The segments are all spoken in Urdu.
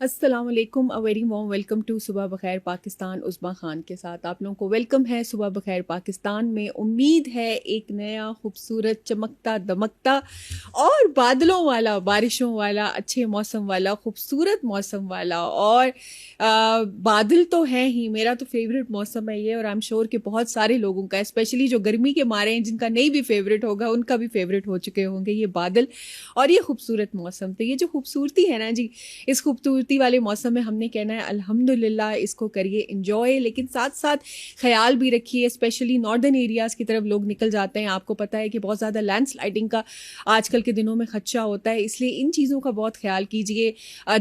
السلام علیکم، ویری وارم ویلکم ٹو صبح بخیر پاکستان. عظمیٰ خان کے ساتھ آپ لوگوں کو ویلکم ہے صبح بخیر پاکستان میں. امید ہے ایک نیا خوبصورت چمکتا دمکتا اور بادلوں والا، بارشوں والا، اچھے موسم والا، خوبصورت موسم والا. اور بادل تو ہیں ہی، میرا تو فیوریٹ موسم ہے یہ، اور آئی ایم شیور کہ بہت سارے لوگوں کا، اسپیشلی جو گرمی کے مارے ہیں، جن کا نہیں بھی فیوریٹ ہوگا ان کا بھی فیوریٹ ہو چکے ہوں گے یہ بادل اور یہ خوبصورت موسم. تو یہ جو خوبصورتی ہے نا جی، اس خوبصورتی والے موسم میں ہم نے کہنا ہے الحمدللہ، اس کو کریے انجوائے، لیکن ساتھ ساتھ خیال بھی رکھیے. اسپیشلی ناردرن ایریاز کی طرف لوگ نکل جاتے ہیں، آپ کو پتہ ہے کہ بہت زیادہ لینڈ سلائڈنگ کا آج کل کے دنوں میں خدشہ ہوتا ہے، اس لیے ان چیزوں کا بہت خیال کیجیے.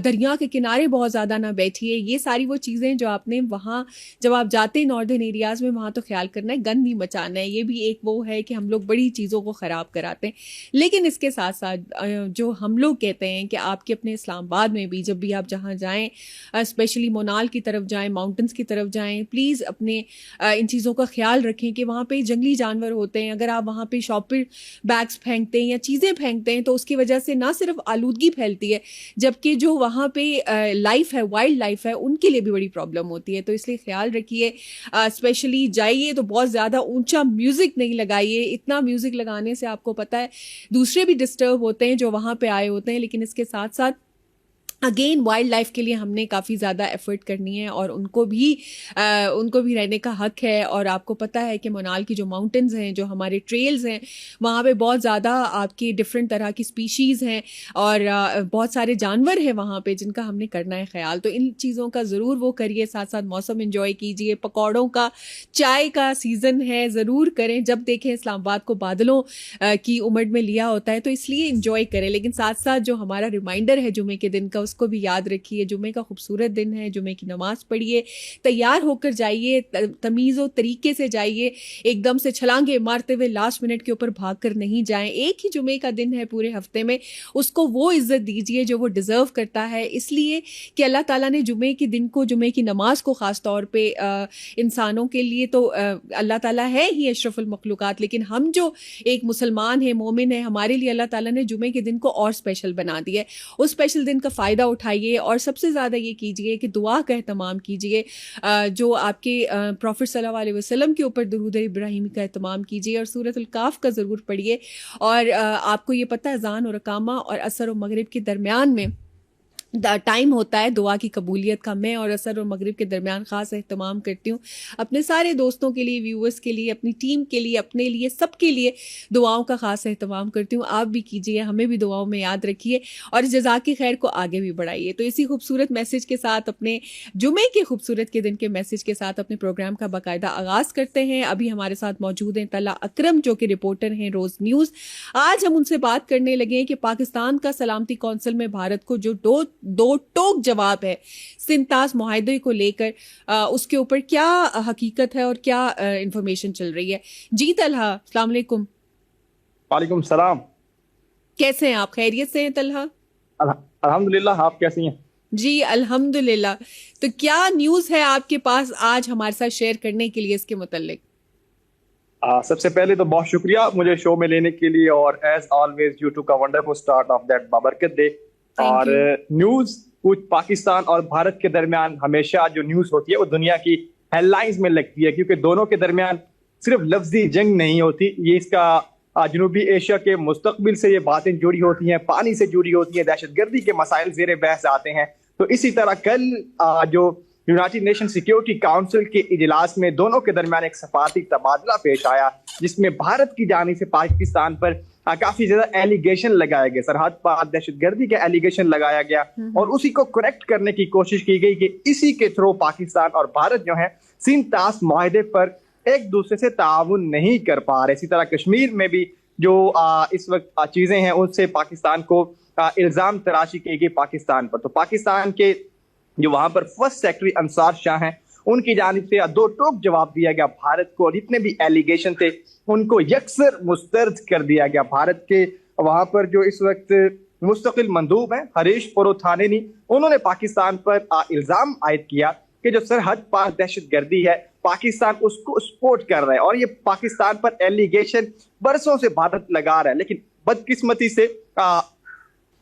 دریا کے کنارے بہت زیادہ نہ بیٹھیے. یہ ساری وہ چیزیں جو آپ نے وہاں جب آپ جاتے ہیں ناردرن ایریاز میں، وہاں تو خیال کرنا ہے، گند نہیں مچانا ہے. یہ بھی ایک وہ ہے کہ ہم لوگ بڑی چیزوں کو خراب کراتے ہیں. لیکن اس کے ساتھ ساتھ جو ہم لوگ کہتے ہیں کہ آپ کے اپنے اسلام آباد میں بھی جب بھی آپ جہاں جائیں، اسپیشلی مونال کی طرف جائیں، ماؤنٹنس کی طرف جائیں، پلیز اپنے ان چیزوں کا خیال رکھیں کہ وہاں پہ جنگلی جانور ہوتے ہیں. اگر آپ وہاں پہ شاپر بیگس پھینکتے ہیں یا چیزیں پھینکتے ہیں تو اس کی وجہ سے نہ صرف آلودگی پھیلتی ہے، جبکہ جو وہاں پہ لائف ہے، وائلڈ لائف ہے، ان کے لیے بھی بڑی پرابلم ہوتی ہے. تو اس لیے خیال رکھیے. اسپیشلی جائیے تو بہت زیادہ اونچا میوزک نہیں لگائیے. اتنا میوزک لگانے سے آپ کو پتہ ہے دوسرے بھی ڈسٹرب ہوتے ہیں جو وہاں پہ آئے ہوتے ہیں. لیکن اس کے ساتھ ساتھ اگین وائلڈ لائف کے لیے ہم نے کافی زیادہ ایفرٹ کرنی ہے، اور ان کو بھی رہنے کا حق ہے. اور آپ کو پتہ ہے کہ مونال کی جو ماؤنٹنز ہیں، جو ہمارے ٹریلز ہیں، وہاں پہ بہت زیادہ آپ کی ڈفرینٹ طرح کی اسپیشیز ہیں اور بہت سارے جانور ہیں وہاں پہ جن کا ہم نے کرنا ہے خیال. تو ان چیزوں کا ضرور وہ کریے. ساتھ ساتھ موسم انجوائے کیجیے. پکوڑوں کا، چائے کا سیزن ہے، ضرور کریں. جب دیکھیں اسلام آباد کو بادلوں کی امڈ میں لیا ہوتا ہے تو اس لیے انجوائے کریں. لیکن ساتھ ساتھ جو ہمارا ریمائنڈر ہے جمعے کے دن کا، اس کو بھی یاد رکھیے. جمعے کا خوبصورت دن ہے، جمعے کی نماز پڑھیے، تیار ہو کر جائیے، تمیز و طریقے سے جائیے. ایک دم سے چھلانگے مارتے ہوئے لاسٹ منٹ کے اوپر بھاگ کر نہیں جائیں. ایک ہی جمعے کا دن ہے پورے ہفتے میں، اس کو وہ عزت دیجیے جو وہ ڈیزرو کرتا ہے. اس لیے کہ اللہ تعالیٰ نے جمعے کے دن کو، جمعے کی نماز کو خاص طور پہ انسانوں کے لیے تو اللہ تعالیٰ ہے ہی اشرف المخلوقات، لیکن ہم جو ایک مسلمان ہیں، مومن ہیں، ہمارے لیے اللہ تعالیٰ نے جمعے کے دن کو اور اسپیشل بنا دیا ہے. اس اسپیشل دن کا فائدہ اٹھائیے، اور سب سے زیادہ یہ کیجیے کہ دعا کا اہتمام کیجیے. جو آپ کے پروفٹ صلی اللہ علیہ وسلم کے اوپر درود ابراہیمی کا اہتمام کیجیے، اور سورۃ الکاف کا ضرور پڑھیے. اور آپ کو یہ پتہ ہے اذان اور اقامہ اور عصر و مغرب کے درمیان میں ٹائم ہوتا ہے دعا کی قبولیت کا. میں اور عصر اور مغرب کے درمیان خاص اہتمام کرتی ہوں اپنے سارے دوستوں کے لیے، ویورز کے لیے، اپنی ٹیم کے لیے، اپنے لیے، سب کے لیے دعاؤں کا خاص اہتمام کرتی ہوں. آپ بھی کیجیے، ہمیں بھی دعاؤں میں یاد رکھیے، اور اس جزاک خیر کو آگے بھی بڑھائیے. تو اسی خوبصورت میسج کے ساتھ، اپنے جمعے کے خوبصورت کے دن کے میسج کے ساتھ اپنے پروگرام کا باقاعدہ آغاز کرتے ہیں. ابھی ہمارے ساتھ موجود ہیں طلحہ اکرم، جو کہ رپورٹر ہیں روز نیوز. آج ہم ان سے بات کرنے لگے ہیں کہ پاکستان کا سلامتی کونسل میں بھارت کو جو دو ٹوک جواب ہے سنتاس معاہدے کو لے کر، اس کے اوپر کیا حقیقت ہے اور کیا انفارمیشن چل رہی ہے. جی طلحہ، السلام علیکم. وعلیکم السلام. کیسے ہیں آپ؟ خیریت سے ہیں طلحہ؟ الحمدللہ. آپ کیسی ہیں؟ جی الحمدللہ. تو کیا نیوز ہے آپ کے پاس آج ہمارے ساتھ شیئر کرنے کے لیے اس کے متعلق؟ سب سے پہلے تو بہت شکریہ مجھے شو میں لینے کے لیے، اور ایز آلویز یو ٹو کا ونڈرفل سٹارٹ آف دیٹ بابرکت ڈے. اور نیوز کچھ پاکستان اور بھارت کے درمیان ہمیشہ جو نیوز ہوتی ہے وہ دنیا کی ہیڈ لائنز میں لگتی ہے، کیونکہ دونوں کے درمیان صرف لفظی جنگ نہیں ہوتی. یہ اس کا جنوبی ایشیا کے مستقبل سے یہ باتیں جڑی ہوتی ہیں، پانی سے جڑی ہوتی ہیں، دہشت گردی کے مسائل زیر بحث آتے ہیں. تو اسی طرح کل جو یونائٹڈ نیشن سیکیورٹی کاؤنسل کے اجلاس میں دونوں کے درمیان ایک سفارتی تبادلہ پیش آیا، جس میں بھارت کی جانب سے پاکستان پر کافی زیادہ ایلیگیشن لگائے گئے، سرحد پار دہشت گردی کا ایلیگیشن لگایا گیا، اور اسی کو کریکٹ کرنے کی کوشش کی گئی کہ اسی کے تھرو پاکستان اور بھارت جو ہے سنتاس معاہدے پر ایک دوسرے سے تعاون نہیں کر پا رہے. اسی طرح کشمیر میں بھی جو اس وقت چیزیں ہیں ان سے پاکستان کو الزام تراشی کی گئی پاکستان پر. تو پاکستان کے جو وہاں پر فرسٹ سیکرٹری انصار شاہ ہیں، ان کی جانب سے دو ٹوک جواب دیا گیا بھارت کو، اور جتنے بھی ایلیگیشن تھے ان کو یکسر مسترد کر دیا گیا. بھارت کے وہاں پر جو اس وقت مستقل مندوب ہیں ہریش پروتھانینی، انہوں نے پاکستان پر الزام عائد کیا کہ جو سرحد پار دہشت گردی ہے پاکستان اس کو سپورٹ کر رہا ہے، اور یہ پاکستان پر ایلیگیشن برسوں سے بھارت لگا رہا ہے. لیکن بدقسمتی سے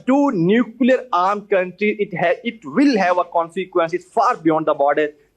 two nuclear armed countries, it will have a consequences far beyond the border।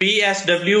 PSW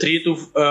3 to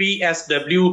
PSW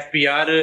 FBR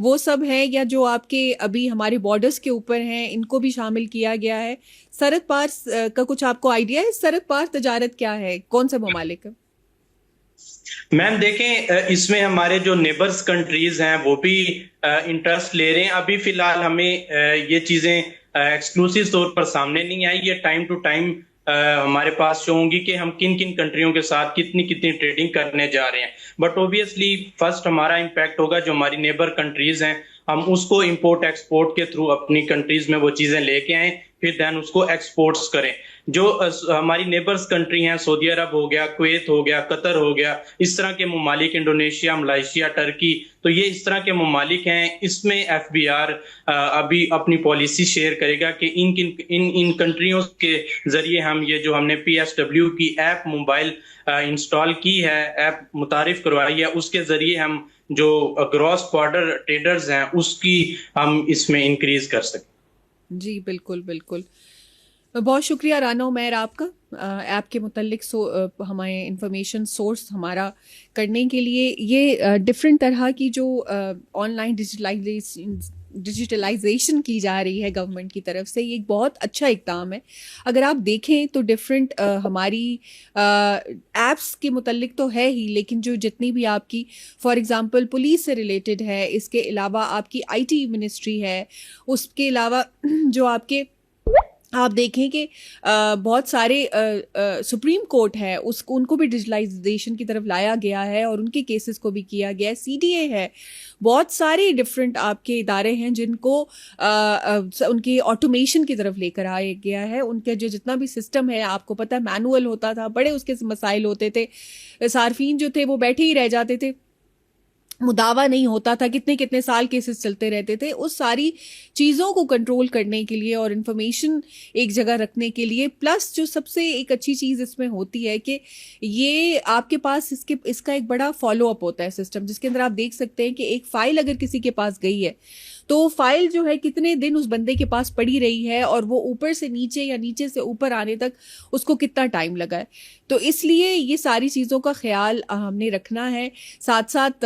وہ سب ہیں یا جو آپ کے ابھی ہمارے بارڈرز کے اوپر ہیں ان کو بھی شامل کیا گیا ہے؟ سرحد پار کا کچھ آپ کو آئیڈیا ہے؟ سرحد پار تجارت کیا ہے، کون سے ممالک ہے؟ میم دیکھیں، اس میں ہمارے جو نیبرز کنٹریز ہیں وہ بھی انٹرسٹ لے رہے ہیں. ابھی فی الحال ہمیں یہ چیزیں ایکسکلوسیو طور پر سامنے نہیں آئی. یہ ٹائم ٹو ٹائم ہمارے پاس شو ہوں گی کہ ہم کن کن کنٹریوں کے ساتھ کتنی کتنی ٹریڈنگ کرنے جا رہے ہیں. بٹ اوبیسلی فرسٹ ہمارا امپیکٹ ہوگا جو ہماری نیبر کنٹریز ہیں، ہم اس کو امپورٹ ایکسپورٹ کے تھرو اپنی کنٹریز میں وہ چیزیں لے کے آئیں، پھر دین اس کو ایکسپورٹس کریں. جو ہماری نیبرز کنٹری ہیں، سعودی عرب ہو گیا، کویت ہو گیا، قطر ہو گیا، اس طرح کے ممالک، انڈونیشیا، ملائیشیا، ٹرکی، تو یہ اس طرح کے ممالک ہیں. اس میں ایف بی آر ابھی اپنی پالیسی شیئر کرے گا کہ ان کنٹریوں کے ذریعے ہم یہ جو ہم نے پی ایس ڈبلیو کی ایپ موبائل انسٹال کی ہے، ایپ متعارف کروائی ہے، اس کے ذریعے ہم جو گراس بارڈر ٹریڈرز ہیں اس کی ہم اس میں انکریز کر سکیں. جی بالکل بالکل. بہت شکریہ رانا عمیر آپ کا ایپ کے متعلق ہمیں انفارمیشن سورس ہمارا کرنے کے لیے. یہ ڈفرینٹ طرح کی جو آن لائن ڈیجیٹلائزیشن کی جا رہی ہے گورنمنٹ کی طرف سے، یہ ایک بہت اچھا اقدام ہے. اگر آپ دیکھیں تو ڈفرینٹ ہماری ایپس کے متعلق تو ہے ہی، لیکن جو جتنی بھی آپ کی فار ایگزامپل پولیس سے ریلیٹڈ ہے، اس کے علاوہ آپ کی آئی ٹی منسٹری ہے، اس کے علاوہ جو آپ دیکھیں کہ بہت سارے سپریم کورٹ ہے ان کو بھی ڈیجیٹلائزیشن کی طرف لایا گیا ہے اور ان کے کیسز کو بھی کیا گیا ہے. سی ڈی اے ہے، بہت سارے ڈفرینٹ آپ کے ادارے ہیں جن کو ان کی آٹومیشن کی طرف لے کر آیا گیا ہے. ان کے جو جتنا بھی سسٹم ہے، آپ کو پتہ ہے مینول ہوتا تھا، بڑے اس کے مسائل ہوتے تھے، صارفین جو تھے وہ بیٹھے ہی رہ جاتے تھے، مداوا نہیں ہوتا تھا، کتنے کتنے سال کیسز چلتے رہتے تھے. اس ساری چیزوں کو کنٹرول کرنے کے لیے اور انفارمیشن ایک جگہ رکھنے کے لیے، پلس جو سب سے ایک اچھی چیز اس میں ہوتی ہے کہ یہ آپ کے پاس اس کا ایک بڑا فالو اپ ہوتا ہے سسٹم، جس کے اندر آپ دیکھ سکتے ہیں کہ ایک فائل اگر کسی کے پاس گئی ہے تو فائل جو ہے کتنے دن اس بندے کے پاس پڑی رہی ہے اور وہ اوپر سے نیچے یا نیچے سے اوپر آنے تک اس کو کتنا ٹائم لگا ہے. تو اس لیے یہ ساری چیزوں کا خیال ہم نے رکھنا ہے. ساتھ ساتھ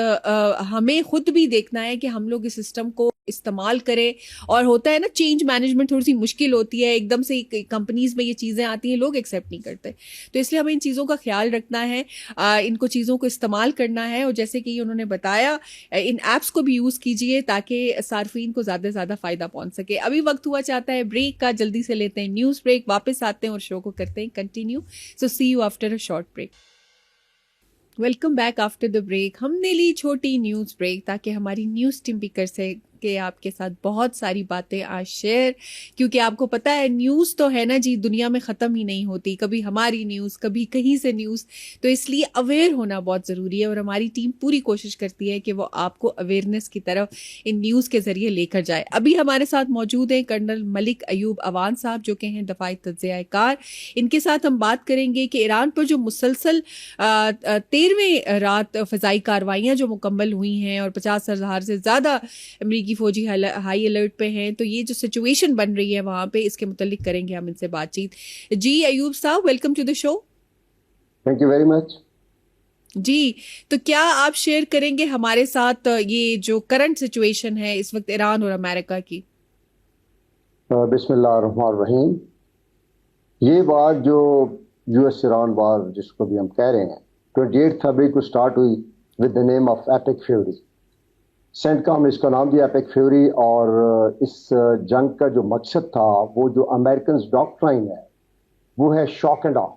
ہمیں خود بھی دیکھنا ہے کہ ہم لوگ اس سسٹم کو استعمال کریں. اور ہوتا ہے نا چینج مینجمنٹ تھوڑی سی مشکل ہوتی ہے، ایک دم سے کمپنیز میں یہ چیزیں آتی ہیں، لوگ ایکسیپٹ نہیں کرتے. تو اس لیے ہمیں ان چیزوں کا خیال رکھنا ہے، ان کو چیزوں کو استعمال کرنا ہے. اور جیسے کہ انہوں نے بتایا ان ایپس کو بھی یوز کیجئے تاکہ صارفین کو زیادہ سے زیادہ فائدہ پہنچ سکے. ابھی وقت ہوا چاہتا ہے بریک کا، جلدی سے لیتے ہیں نیوز بریک، واپس آتے ہیں اور شو کو کرتے ہیں continue. So see you after a short break. Welcome back after the break. ہم نے لی چھوٹی نیوز بریک تاکہ ہماری نیوز ٹیم بھی کر سکے آپ کے ساتھ بہت ساری باتیں آج شیئر، کیونکہ آپ کو پتہ ہے نیوز تو ہے نا جی، دنیا میں ختم ہی نہیں ہوتی، کبھی ہماری نیوز، کبھی کہیں سے نیوز. تو اس لیے اویئر ہونا بہت ضروری ہے اور ہماری ٹیم پوری کوشش کرتی ہے کہ وہ آپ کو اویئرنیس کی طرف ان نیوز کے ذریعے لے کر جائے. ابھی ہمارے ساتھ موجود ہیں کرنل ملک ایوب اوان صاحب، جو کہ ہیں دفاعی تجزیہ کار. ان کے ساتھ ہم بات کریں گے کہ ایران پر جو مسلسل 13ویں رات فضائی کارروائیاں جو مکمل ہوئی ہیں اور 50,000 سے زیادہ امریکی فوجی ہائی الرٹ پہ ہیں، تو یہ جو سچویشن بن رہی ہے وہاں پہ، اس کے متعلق کریں گے ہم ان سے بات چیت. جی Ayub sahib, welcome to the show. Thank you very much. جی تو کیا آپ شیئر کریں گے ہمارے ساتھ یہ جو کرنٹ سچویشن ہے اس وقت ایران اور امریکہ کی؟ بسم اللہ الرحمن الرحیم. یہ بات جو یو ایس ایران وار جس کو بھی ہم کہہ رہے ہیں 28 فروری کو سٹارٹ ہوئی with the name of Epic Fury. سینٹ کا ہم اس کا نام دیا ایپک فیوری. اور اس جنگ کا جو مقصد تھا، وہ جو امریکنز ڈاکٹرائن ہے وہ ہے شاک اینڈ آف.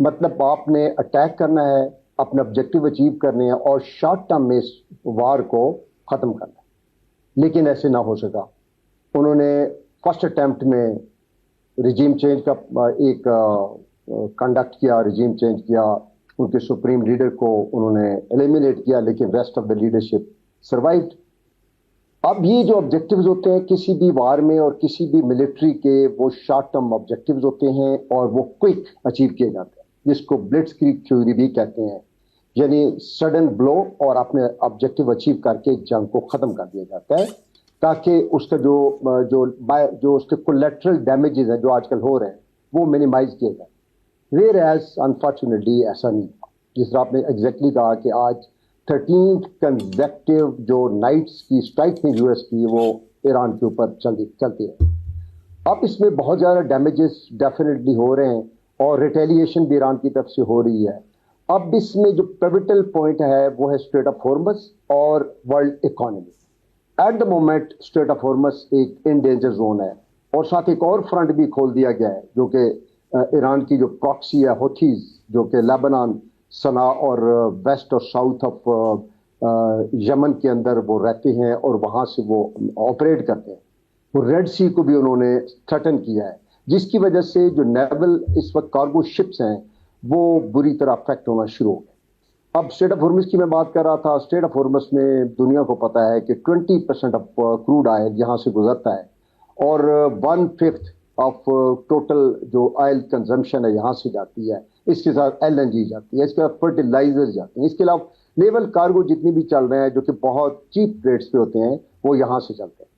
مطلب آپ نے اٹیک کرنا ہے، اپنے آبجیکٹیو اچیو کرنے ہیں اور شارٹ ٹرم میں اس وار کو ختم کرنا ہے. لیکن ایسے نہ ہو سکا. انہوں نے فرسٹ اٹیمپٹ میں رجیم چینج کا ایک کنڈکٹ کیا، رجیم چینج کیا، ان کے سپریم لیڈر کو انہوں نے ایلیمینیٹ کیا، لیکن ریسٹ آف دا لیڈرشپ سروائیوڈ. اب یہ جو آبجیکٹیوز ہوتے ہیں کسی بھی وار میں اور کسی بھی ملٹری کے، وہ شارٹ ٹرم آبجیکٹیوز ہوتے ہیں اور وہ کوئک اچیو کیے جاتے ہیں، جس کو بلٹس کریگ تھیوری بھی کہتے ہیں. یعنی سڈن بلو اور اپنے آبجیکٹیو اچیو کر کے جنگ کو ختم کر دیا جاتا ہے، تاکہ اس کا جو اس کے کولیٹرل ڈیمیجز ہیں جو آج کل ہو رہے ہیں وہ منیمائز کیے جائیں. ویئر ایز انفارچونیٹلی ایسا نہیں تھا. جس طرح آپ نے ایگزیکٹلی کہا کہ آج 13th کنزیکٹیو جو نائٹس کی اسٹرائک تھی US کی وہ ایران کے اوپر چلتی ہے. اب اس میں بہت زیادہ ڈیمیجز ڈیفینیٹلی ہو رہے ہیں اور ریٹیلیشن بھی ایران کی طرف سے ہو رہی ہے. اب اس میں جو پیوٹل پوائنٹ ہے وہ ہے اسٹریٹ آف ہارمز اور world economy. At the moment Strait of Hormuz ایک ان ڈینجر زون ہے اور ساتھ ایک اور فرنٹ بھی کھول دیا گیا ہے جو کہ ایران کی جو پراکسی ہے ہوتھیز جو کہ لیبنان صنعاء اور ویسٹ اور ساؤتھ آف یمن کے اندر وہ رہتے ہیں اور وہاں سے وہ آپریٹ کرتے ہیں. وہ ریڈ سی کو بھی انہوں نے تھریٹن کیا ہے جس کی وجہ سے جو نیول اس وقت کارگو شپس ہیں وہ بری طرح افیکٹ ہونا شروع ہو گئے. اب اسٹریٹ آف ہارمز کی میں بات کر رہا تھا. اسٹریٹ آف ہارمز میں دنیا کو پتا ہے کہ 20% آف کروڈ آئل یہاں سے گزرتا ہے اور 1/5 آف ٹوٹل جو آئل کنزمپشن ہے یہاں سے جاتی ہے. اس کے ساتھ LNG جاتی ہے, اس کے ساتھ فرٹیلائزر جاتے ہیں, اس کے علاوہ نیول کارگو جتنی بھی چل رہے ہیں جو کہ بہت چیپ ریٹس پہ ہوتے ہیں وہ یہاں سے چلتے ہیں.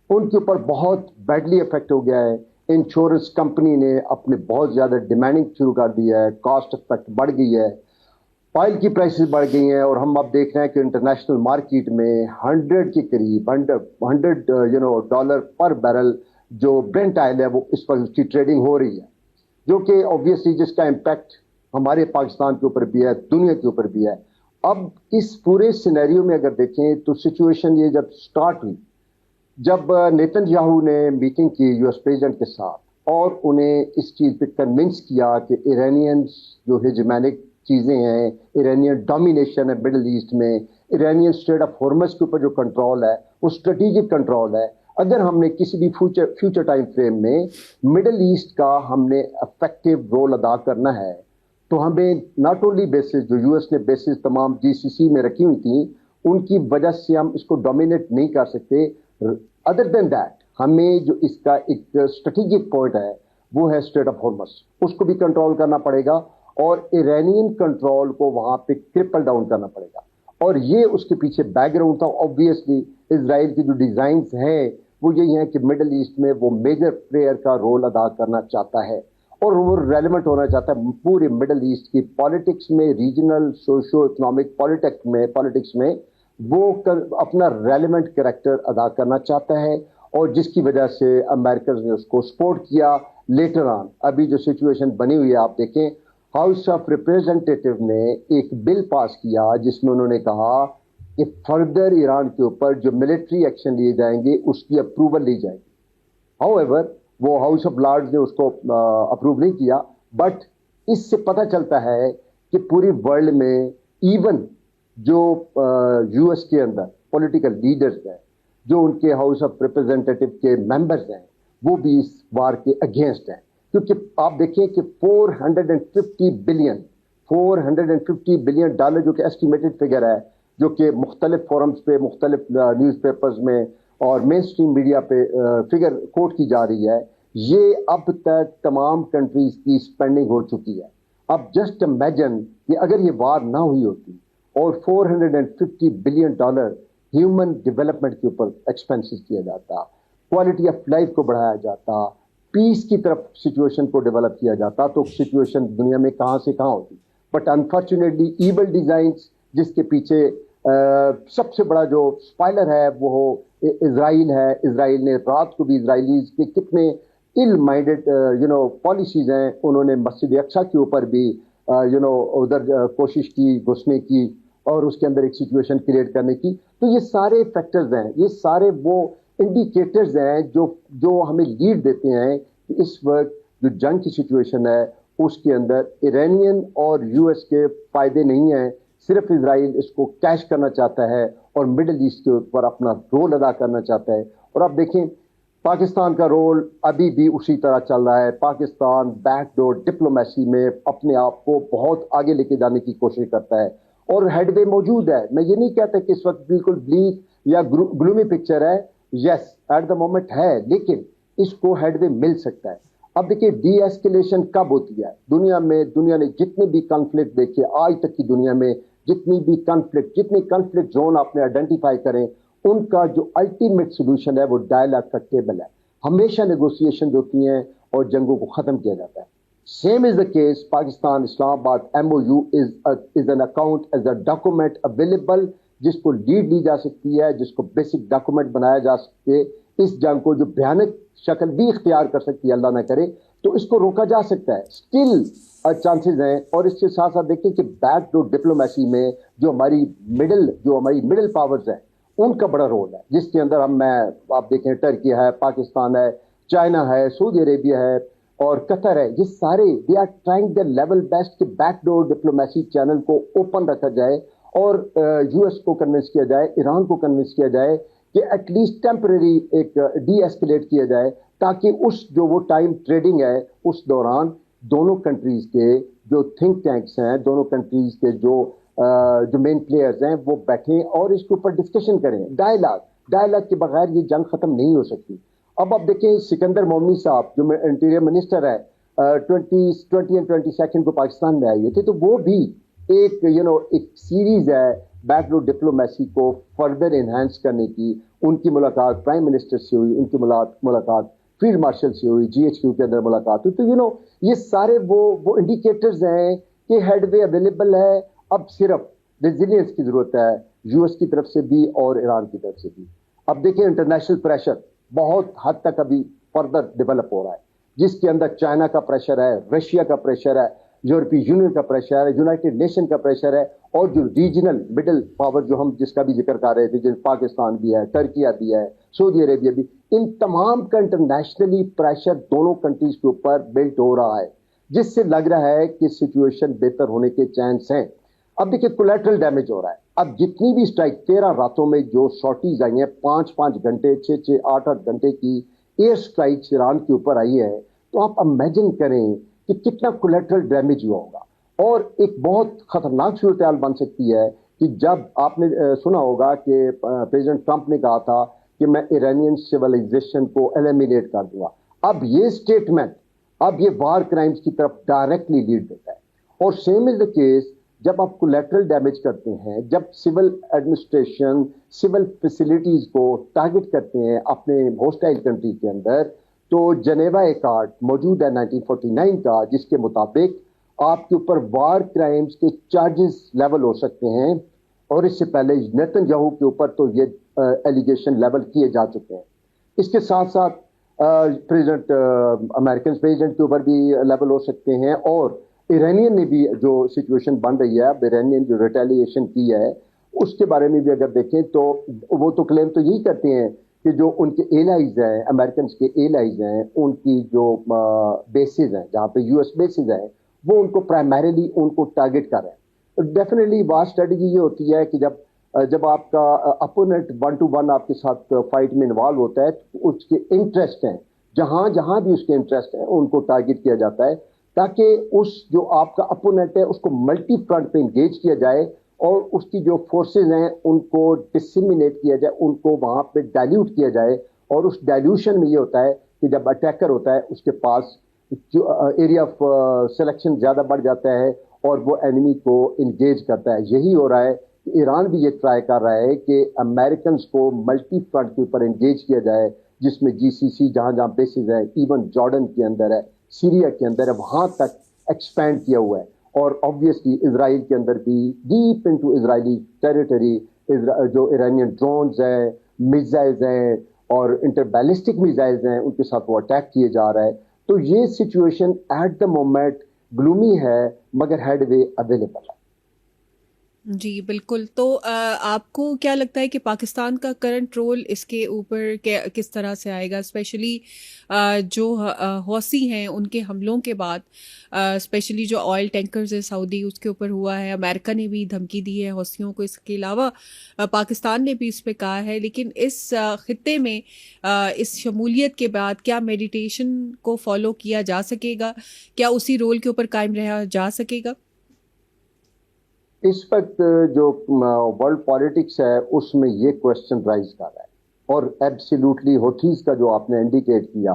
ان کے اوپر بہت بیڈلی افیکٹ ہو گیا ہے. انشورنس کمپنی نے اپنے بہت زیادہ ڈیمانڈنگ شروع کر دی ہے, کاسٹ افیکٹ بڑھ گئی ہے, آئل کی پرائسز بڑھ گئی ہیں اور ہم اب دیکھ رہے ہیں کہ انٹرنیشنل مارکیٹ میں 100 کے قریب $100 پر بیرل جو برنٹ آئل ہے وہ اس وقت اس کی ٹریڈنگ ہو رہی ہے جو کہ اوبویسلی جس کا امپیکٹ ہمارے پاکستان کے اوپر بھی ہے, دنیا کے اوپر بھی ہے. اب اس پورے سینیریو میں اگر دیکھیں تو سچویشن یہ جب سٹارٹ ہوئی, جب نیتن یاہو نے میٹنگ کی US پریزیڈنٹ کے ساتھ اور انہیں اس چیز پہ کنونس کیا کہ ایرانینز جو ہیجمینک چیزیں ہیں, ایرانین ڈومینیشن ہے مڈل ایسٹ میں, ایرانین اسٹریٹ آف ہارمز کے اوپر جو کنٹرول ہے وہ اسٹریٹجک کنٹرول ہے. اگر ہم نے کسی بھی فیوچر ٹائم فریم میں مڈل ایسٹ کا ہم نے افیکٹو رول ادا کرنا ہے تو ہمیں ناٹ اونلی بیسز جو US نے بیسز تمام GCC میں رکھی ہوئی تھیں ان کی وجہ سے ہم اس کو ڈومینیٹ نہیں کر سکتے. ادر دین دیٹ ہمیں جو اس کا ایک اسٹریٹجک پوائنٹ ہے وہ ہے اسٹریٹ آف ہارمز, اس کو بھی کنٹرول کرنا پڑے گا اور ایرانین کنٹرول کو وہاں پہ کرپل ڈاؤن کرنا پڑے گا. اور یہ اس کے پیچھے بیک گراؤنڈ تھا. اوبویسلی اسرائیل کی جو ڈیزائنز ہیں وہ یہی ہیں کہ مڈل ایسٹ میں وہ میجر پلیئر کا رول ادا کرنا چاہتا ہے اور وہ ریلیونٹ ہونا چاہتا ہے پورے مڈل ایسٹ کی پالیٹکس میں, ریجنل سوشو اکنامک پالیٹکس میں وہ اپنا ریلیونٹ کریکٹر ادا کرنا چاہتا ہے اور جس کی وجہ سے امریکنز نے اس کو سپورٹ کیا. لیٹر آن ابھی جو سچویشن بنی ہوئی ہے آپ دیکھیں, ہاؤس آف ریپریزنٹیٹیو نے ایک بل پاس کیا جس میں انہوں نے کہا کہ فردر ایران کے اوپر جو ملٹری ایکشن لیے جائیں گے اس کی اپروول لی جائے گی. ہاؤ ایور وہ ہاؤس آف لارڈز نے اس کو اپروو نہیں کیا, بٹ اس سے پتہ چلتا ہے کہ پوری ورلڈ میں ایون جو US کے اندر پولیٹیکل لیڈرز ہیں جو ان کے ہاؤس آف ریپریزنٹیٹیو کے ممبرز ہیں وہ بھی اس وار کے اگینسٹ ہیں, کیونکہ آپ دیکھیں کہ $450 بلین جو کہ ایسٹیمیٹڈ فگر ہے جو کہ مختلف فورمز پہ, مختلف نیوز پیپرز میں اور مین اسٹریم میڈیا پہ فگر کوٹ کی جا رہی ہے, یہ اب تک تمام کنٹریز کی اسپینڈنگ ہو چکی ہے. اب جسٹ امیجن کہ اگر یہ وار نہ ہوئی ہوتی اور $450 بلین ہیومن ڈیولپمنٹ کے اوپر ایکسپینسز کیا جاتا, کوالٹی آف لائف کو بڑھایا جاتا, پیس کی طرف سچویشن کو ڈیولپ کیا جاتا تو سچویشن دنیا میں کہاں سے کہاں ہوتی. بٹ انفارچونیٹلی ایول ڈیزائنز جس کے پیچھے سب سے بڑا جو اسپائلر ہے وہ اسرائیل ہے. اسرائیل نے رات کو بھی اسرائیلیز کے کتنے ill minded پالیسیز ہیں, انہوں نے مسجد اقصی کے اوپر بھی ادھر کوشش کی گھسنے کی اور اس کے اندر ایک سچویشن کریٹ کرنے کی. تو یہ سارے فیکٹرز ہیں, یہ سارے وہ انڈیکیٹرز ہیں جو ہمیں لیڈ دیتے ہیں کہ اس وقت جو جنگ کی سچویشن ہے اس کے اندر ایرانین اور US کے فائدے نہیں ہیں, صرف اسرائیل اس کو کیش کرنا چاہتا ہے اور مڈل ایسٹ کے اوپر اپنا رول ادا کرنا چاہتا ہے. اور آپ دیکھیں پاکستان کا رول ابھی بھی اسی طرح چل رہا ہے. پاکستان بیک ڈور ڈپلومیسی میں اپنے آپ کو بہت آگے لے کے جانے کی کوشش کرتا ہے اور ہیڈ وے موجود ہے. میں یہ نہیں کہتا کہ اس وقت بالکل بلیک یا گلومی پکچر ہے, یس ایٹ دا مومنٹ ہے, لیکن اس کو ہیڈ وے مل سکتا ہے. اب دیکھیے ڈی ایسکیلیشن کب ہوتی ہے دنیا نے جتنے بھی کنفلکٹ دیکھے آج تک کی دنیا میں, جتنے کنفلکٹ زون آپ نے آئیڈینٹیفائی کریں ان کا جو الٹیمیٹ سولوشن ہے وہ ڈائلاگ کا ٹیبل ہے. ہمیشہ نیگوسیشن ہوتی ہیں اور جنگوں کو ختم کیا جاتا ہے. Same is the case, Pakistan Islamabad MOU is an account as a document available, جس کو لیڈ لی جا سکتی ہے, جس کو بیسک ڈاکومنٹ بنایا جا سکتے, اس جنگ کو جو بھیانک شکل بھی اختیار کر سکتی ہے اللہ نہ کرے, تو اس کو روکا جا سکتا ہے. اسٹل چانسز ہیں. اور اس کے ساتھ ساتھ دیکھیں کہ بیک ڈور ڈپلومیسی میں جو ہماری مڈل پاورز ہیں ان کا بڑا رول ہے, جس کے اندر آپ دیکھیں ٹرکی ہے, پاکستان ہے, چائنا ہے, سعودی عربیہ ہے اور قطر ہے. یہ سارے they are trying the level best کہ بیک ڈور ڈپلومیسی چینل کو اوپن رکھا جائے اور یو ایس کو کنونس کیا جائے, ایران کو کنونس کیا جائے کہ ایٹ لیسٹ ٹیمپرری ایک ڈی ایسکیلیٹ کیا جائے, تاکہ وہ ٹائم ٹریڈنگ ہے اس دوران دونوں کنٹریز کے جو تھنک ٹینکس ہیں, دونوں کنٹریز کے جو مین پلیئرز ہیں وہ بیٹھیں اور اس کے اوپر ڈسکشن کریں. ڈائلاگ کے بغیر یہ جنگ ختم نہیں ہو سکتی. اب آپ دیکھیں سکندر مومنی صاحب جو انٹیریئر منسٹر ہے 20 اینڈ 22 کو پاکستان میں آئے ہوئے تھے, تو وہ بھی ایک سیریز ہے بیک ڈور ڈپلومیسی کو فردر انہینس کرنے کی. ان کی ملاقات پرائم منسٹر سے ہوئی, ان کی ملاقات فیلڈ مارشل سے ہوئی, GHQ کے اندر ملاقات ہوئی. تو یہ سارے وہ انڈیکیٹرز ہیں کہ ہیڈ وے اویلیبل ہے. اب صرف ریزیلینس کی ضرورت ہے یو ایس کی طرف سے بھی اور ایران کی طرف سے بھی. اب دیکھیں انٹرنیشنل پریشر بہت حد تک ابھی فردر ڈیولپ ہو رہا ہے, جس کے اندر چائنا کا پریشر ہے, رشیا کا پریشر ہے, یورپی یونین کا پریشر ہے, یونائٹڈ نیشن کا پریشر ہے, اور جو ریجنل مڈل پاور جو ہم جس کا بھی ذکر کر رہے تھے, جن پاکستان بھی ہے, ترکیہ بھی ہے, سعودی عربیہ بھی, ان تمام کا انٹرنیشنلی پریشر دونوں کنٹریز کے اوپر بلٹ ہو رہا ہے, جس سے لگ رہا ہے کہ سچویشن بہتر ہونے کے چانس ہیں. اب دیکھیں کولیٹرل ڈیمیج ہو رہا ہے. اب جتنی بھی اسٹرائک 13 راتوں میں جو شارٹیز آئی ہیں, 5 گھنٹے 6 8 گھنٹے کی ایئر اسٹرائک ایران کے اوپر آئی ہے, تو آپ امیجن کریں کہ کتنا کولیٹرل ڈیمیج ہوا ہوگا. اور ایک بہت خطرناک صورتحال بن سکتی ہے کہ جب آپ نے سنا ہوگا کہ پریزیڈنٹ ٹرمپ نے کہا تھا کہ میں ایرانین سویلائزیشن کو ایلیمینیٹ کر دوں گا. اب یہ اسٹیٹمنٹ اب یہ وار کرائمز کی طرف ڈائریکٹلی لیڈ دیتا ہے. اور سیم از دا کیس جب آپ کولیٹرل ڈیمیج کرتے ہیں, جب سول ایڈمنسٹریشن سول فیسلٹیز کو ٹارگٹ کرتے ہیں اپنے ہوسٹائل کنٹری کے اندر, تو جنیوا ایکارڈ موجود ہے 1949 کا, جس کے مطابق آپ کے اوپر وار کرائمز کے چارجز لیول ہو سکتے ہیں. اور اس سے پہلے نیتن یاہو کے اوپر تو یہ ایلیگیشن لیول کیے جا چکے ہیں. اس کے ساتھ ساتھ امریکن پریزیڈنٹ کے اوپر بھی لیول ہو سکتے ہیں. اور ایرانین نے بھی جو سچویشن بن رہی ہے, اب ایرانین جو ریٹیلیشن کی ہے اس کے بارے میں بھی اگر دیکھیں تو وہ تو کلیم تو یہی کرتے ہیں کہ جو ان کے ایلائز ہیں, امریکنس کے ایلائز ہیں, ان کی جو بیسز ہیں جہاں پہ US بیسز ہیں, وہ ان کو پرائمریلی ان کو ٹارگٹ کر رہے ہیں. ڈیفینیٹلی وار اسٹریٹجی یہ ہوتی ہے کہ جب آپ کا اپوننٹ 1 to 1 آپ کے ساتھ فائٹ میں انوالو ہوتا ہے, تو اس کے انٹرسٹ ہیں جہاں بھی اس کے انٹرسٹ ہیں ان کو ٹارگٹ کیا جاتا ہے, تاکہ اس جو آپ کا اپوننٹ ہے اس کو ملٹی فرنٹ پہ انگیج کیا جائے اور اس کی جو فورسز ہیں ان کو ڈسیمینیٹ کیا جائے, ان کو وہاں پہ ڈائلیوٹ کیا جائے. اور اس ڈائلیوشن میں یہ ہوتا ہے کہ جب اٹیکر ہوتا ہے اس کے پاس جو ایریا آف سلیکشن زیادہ بڑھ جاتا ہے اور وہ اینیمی کو انگیج کرتا ہے. یہی ہو رہا ہے کہ ایران بھی یہ ٹرائی کر رہا ہے کہ امریکنز کو ملٹی فرنٹ کے اوپر انگیج کیا جائے, جس میں GCC جہاں بیسز ہے, ایون جارڈن کے اندر ہے, سیریا کے اندر ہے, وہاں تک ایکسپینڈ کیا ہوا ہے. اور آبویسلی اسرائیل کے اندر بھی ڈیپ انٹو اسرائیلی ٹیریٹری جو ایرانین ڈرونز ہیں, میزائلز ہیں اور انٹر بیلسٹک میزائلز ہیں, ان کے ساتھ وہ اٹیک کیے جا رہا ہے. تو یہ situation at the moment gloomy ہے, مگر ہیڈ وے اویلیبل ہے. جی بالکل. تو آپ کو کیا لگتا ہے کہ پاکستان کا کرنٹ رول اس کے اوپر کس طرح سے آئے گا, اسپیشلی جو حوثی ہیں ان کے حملوں کے بعد, اسپیشلی جو آئل ٹینکرز ہے سعودی اس کے اوپر ہوا ہے, امریکہ نے بھی دھمکی دی ہے حوثیوں کو, اس کے علاوہ پاکستان نے بھی اس پہ کہا ہے. لیکن اس خطے میں اس شمولیت کے بعد کیا میڈیٹیشن کو فالو کیا جا سکے گا, کیا اسی رول کے اوپر قائم رہا جا سکے گا؟ اس وقت جو ورلڈ پالیٹکس ہے اس میں یہ کوشچن رائز کر رہا ہے. اور ایبسلیوٹلی ہوتھیز کا جو آپ نے انڈیکیٹ کیا,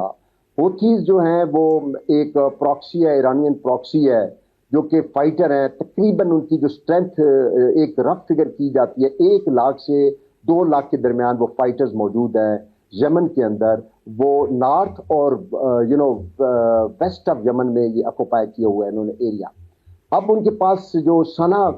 ہوتھیز جو ہیں وہ ایک پراکسی ہے, ایرانین پراکسی ہے, جو کہ فائٹر ہیں. تقریباً ان کی جو اسٹرینتھ ایک رف فگر کی جاتی ہے 1 لاکھ سے 2 لاکھ کے درمیان وہ فائٹرز موجود ہیں یمن کے اندر. وہ نارتھ اور ویسٹ آف یمن میں یہ آکوپائی کیا ہوا ہے انہوں نے ایریا. اب ان کے پاس جو سنا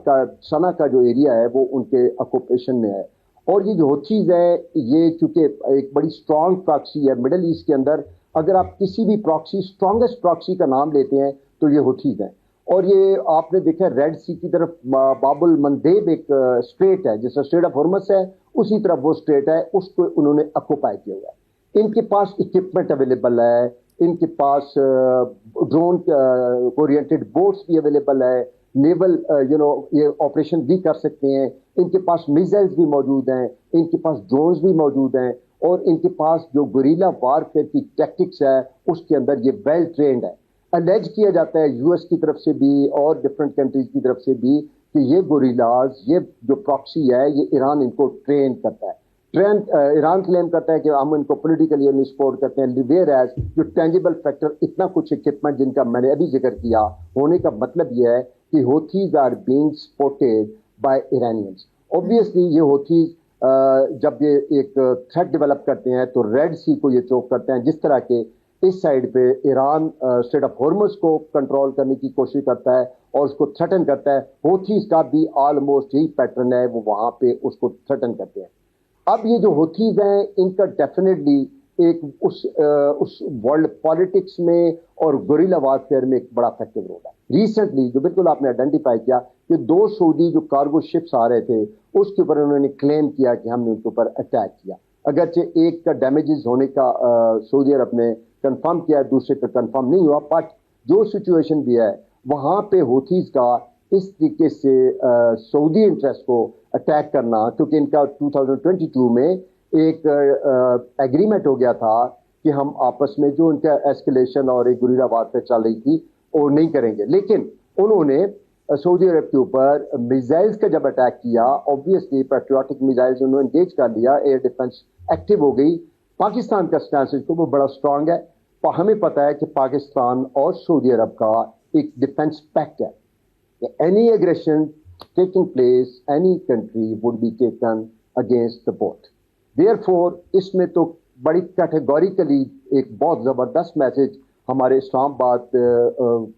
کا جو ایریا ہے وہ ان کے آکوپیشن میں ہے. اور یہ جو ہوتھیز ہے یہ چونکہ ایک بڑی اسٹرانگ پراکسی ہے مڈل ایسٹ کے اندر. اگر آپ کسی بھی پراکسی اسٹرانگسٹ پراکسی کا نام لیتے ہیں تو یہ ہوتھیز ہیں. اور یہ آپ نے دیکھا ریڈ سی کی طرف باب المندیب ایک اسٹریٹ ہے جیسا اسٹریٹ آف ہرمز ہے, اسی طرف وہ اسٹریٹ ہے, اس کو انہوں نے آکوپائی کیا ہوا ہے. ان کے پاس اکوپمنٹ اویلیبل ہے, ان کے پاس ڈرون اورینٹڈ بوٹس بھی اویلیبل ہے, نیول یہ آپریشن بھی کر سکتے ہیں. ان کے پاس میزائلز بھی موجود ہیں, ان کے پاس ڈرونز بھی موجود ہیں, اور ان کے پاس جو گوریلا وارفیئر کی ٹیکٹکس ہے اس کے اندر یہ ویل ٹرینڈ ہے. الیج کیا جاتا ہے یو ایس کی طرف سے بھی اور ڈفرینٹ کنٹریز کی طرف سے بھی کہ یہ گوریلاز, یہ جو پراکسی ہے یہ ایران ان کو ٹرین کرتا ہے. ایران کلیم کرتا ہے کہ ہم ان کو پولیٹیکلی سپورٹ کرتے ہیں, ویئر ایز جو ٹینجیبل فیکٹر اتنا کچھ اکوپمنٹ جن کا میں نے ابھی ذکر کیا ہونے کا مطلب یہ ہے کہ Houthis are being supported by Iranians. Obviously یہ ہوتھیز جب یہ ایک تھریٹ ڈیولپ کرتے ہیں تو ریڈ سی کو یہ چوک کرتے ہیں, جس طرح کے اس سائڈ پہ ایران اسٹریٹ آف ہرمز کو کنٹرول کرنے کی کوشش کرتا ہے اور اس کو تھریٹن کرتا ہے. ہوتھیز کا بھی آلموسٹ یہی پیٹرن ہے, وہ وہاں پہ اس کو تھریٹن کرتے ہیں. اب یہ جو ہوتھیز ہیں ان کا ڈیفینیٹلی ایک اس ورلڈ پالیٹکس میں اور گوریلا وارفیئر میں ایک بڑا فیکٹر رول ہے. ریسنٹلی جو بالکل آپ نے آئیڈینٹیفائی کیا کہ 2 سعودی جو کارگو شپس آ رہے تھے اس کے اوپر انہوں نے کلیم کیا کہ ہم نے ان کے اوپر اٹیک کیا, اگرچہ ایک کا ڈیمیجز ہونے کا سعودی عرب نے کنفرم کیا, دوسرے کا کنفرم نہیں ہوا. بٹ جو سچویشن بھی ہے وہاں پہ ہوتھیز کا اس طریقے سے سعودی انٹرسٹ کو اٹیک کرنا, کیونکہ ان کا 2022 میں ایک ایگریمنٹ ہو گیا تھا کہ ہم آپس میں جو ان کا ایسکلیشن اور ایک گوریلا وارفیئر چل رہی تھی وہ نہیں کریں گے. لیکن انہوں نے سعودی عرب کے اوپر میزائلز کا جب اٹیک کیا, اوبویسلی پیٹریوٹک میزائلز انہوں نے انگیج کر لیا, ایئر ڈیفنس ایکٹیو ہو گئی. پاکستان کا سٹانس کو وہ بڑا اسٹرانگ ہے. ہمیں پتہ ہے کہ پاکستان اور سعودی عرب کا ایک ڈیفنس پیکٹ ہے. Any aggression taking place, any country would be taken against the both. Therefore, اس میں تو بڑی کیٹیگوریکلی ایک بہت زبردست میسج ہمارے اسلام آباد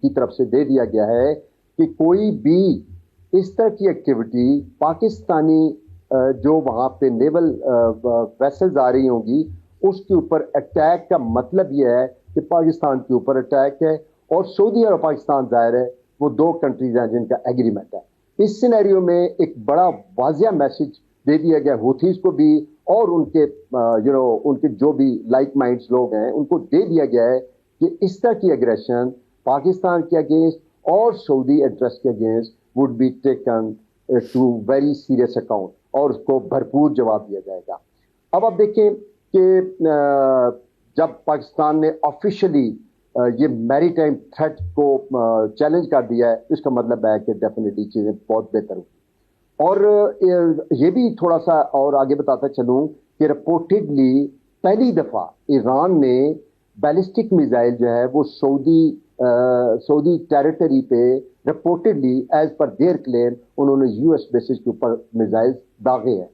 کی طرف سے دے دیا گیا ہے کہ کوئی بھی اس طرح کی ایکٹیویٹی پاکستانی جو وہاں پہ نیول ویسلز آ رہی ہوں گی اس کے اوپر اٹیک کا مطلب یہ ہے کہ پاکستان کے اوپر اٹیک ہے. اور سعودی اور پاکستان ظاہر ہے وہ 2 کنٹریز ہیں جن کا ایگریمنٹ ہے. اس سینیریو میں ایک بڑا واضح میسج دے دیا گیا ہوتھیز کو بھی اور ان کے ان کے جو بھی لائک مائنڈس لوگ ہیں ان کو دے دیا گیا ہے کہ اس طرح کی اگریشن پاکستان کے اگینسٹ اور سعودی انٹرسٹ کے against would be taken to very serious account اور اس کو بھرپور جواب دیا جائے گا. اب آپ دیکھیں کہ جب پاکستان نے آفیشیلی یہ میری ٹائم تھریٹ کو چیلنج کر دیا ہے اس کا مطلب ہے کہ ڈیفینیٹلی چیزیں بہت بہتر ہوں. اور یہ بھی تھوڑا سا اور آگے بتاتا چلوں کہ رپورٹڈلی پہلی دفعہ ایران نے بیلسٹک میزائل جو ہے وہ سعودی ٹیریٹری پہ رپورٹڈلی ایز پر دیئر کلیم انہوں نے یو ایس بیسز کے اوپر میزائل داغے ہیں,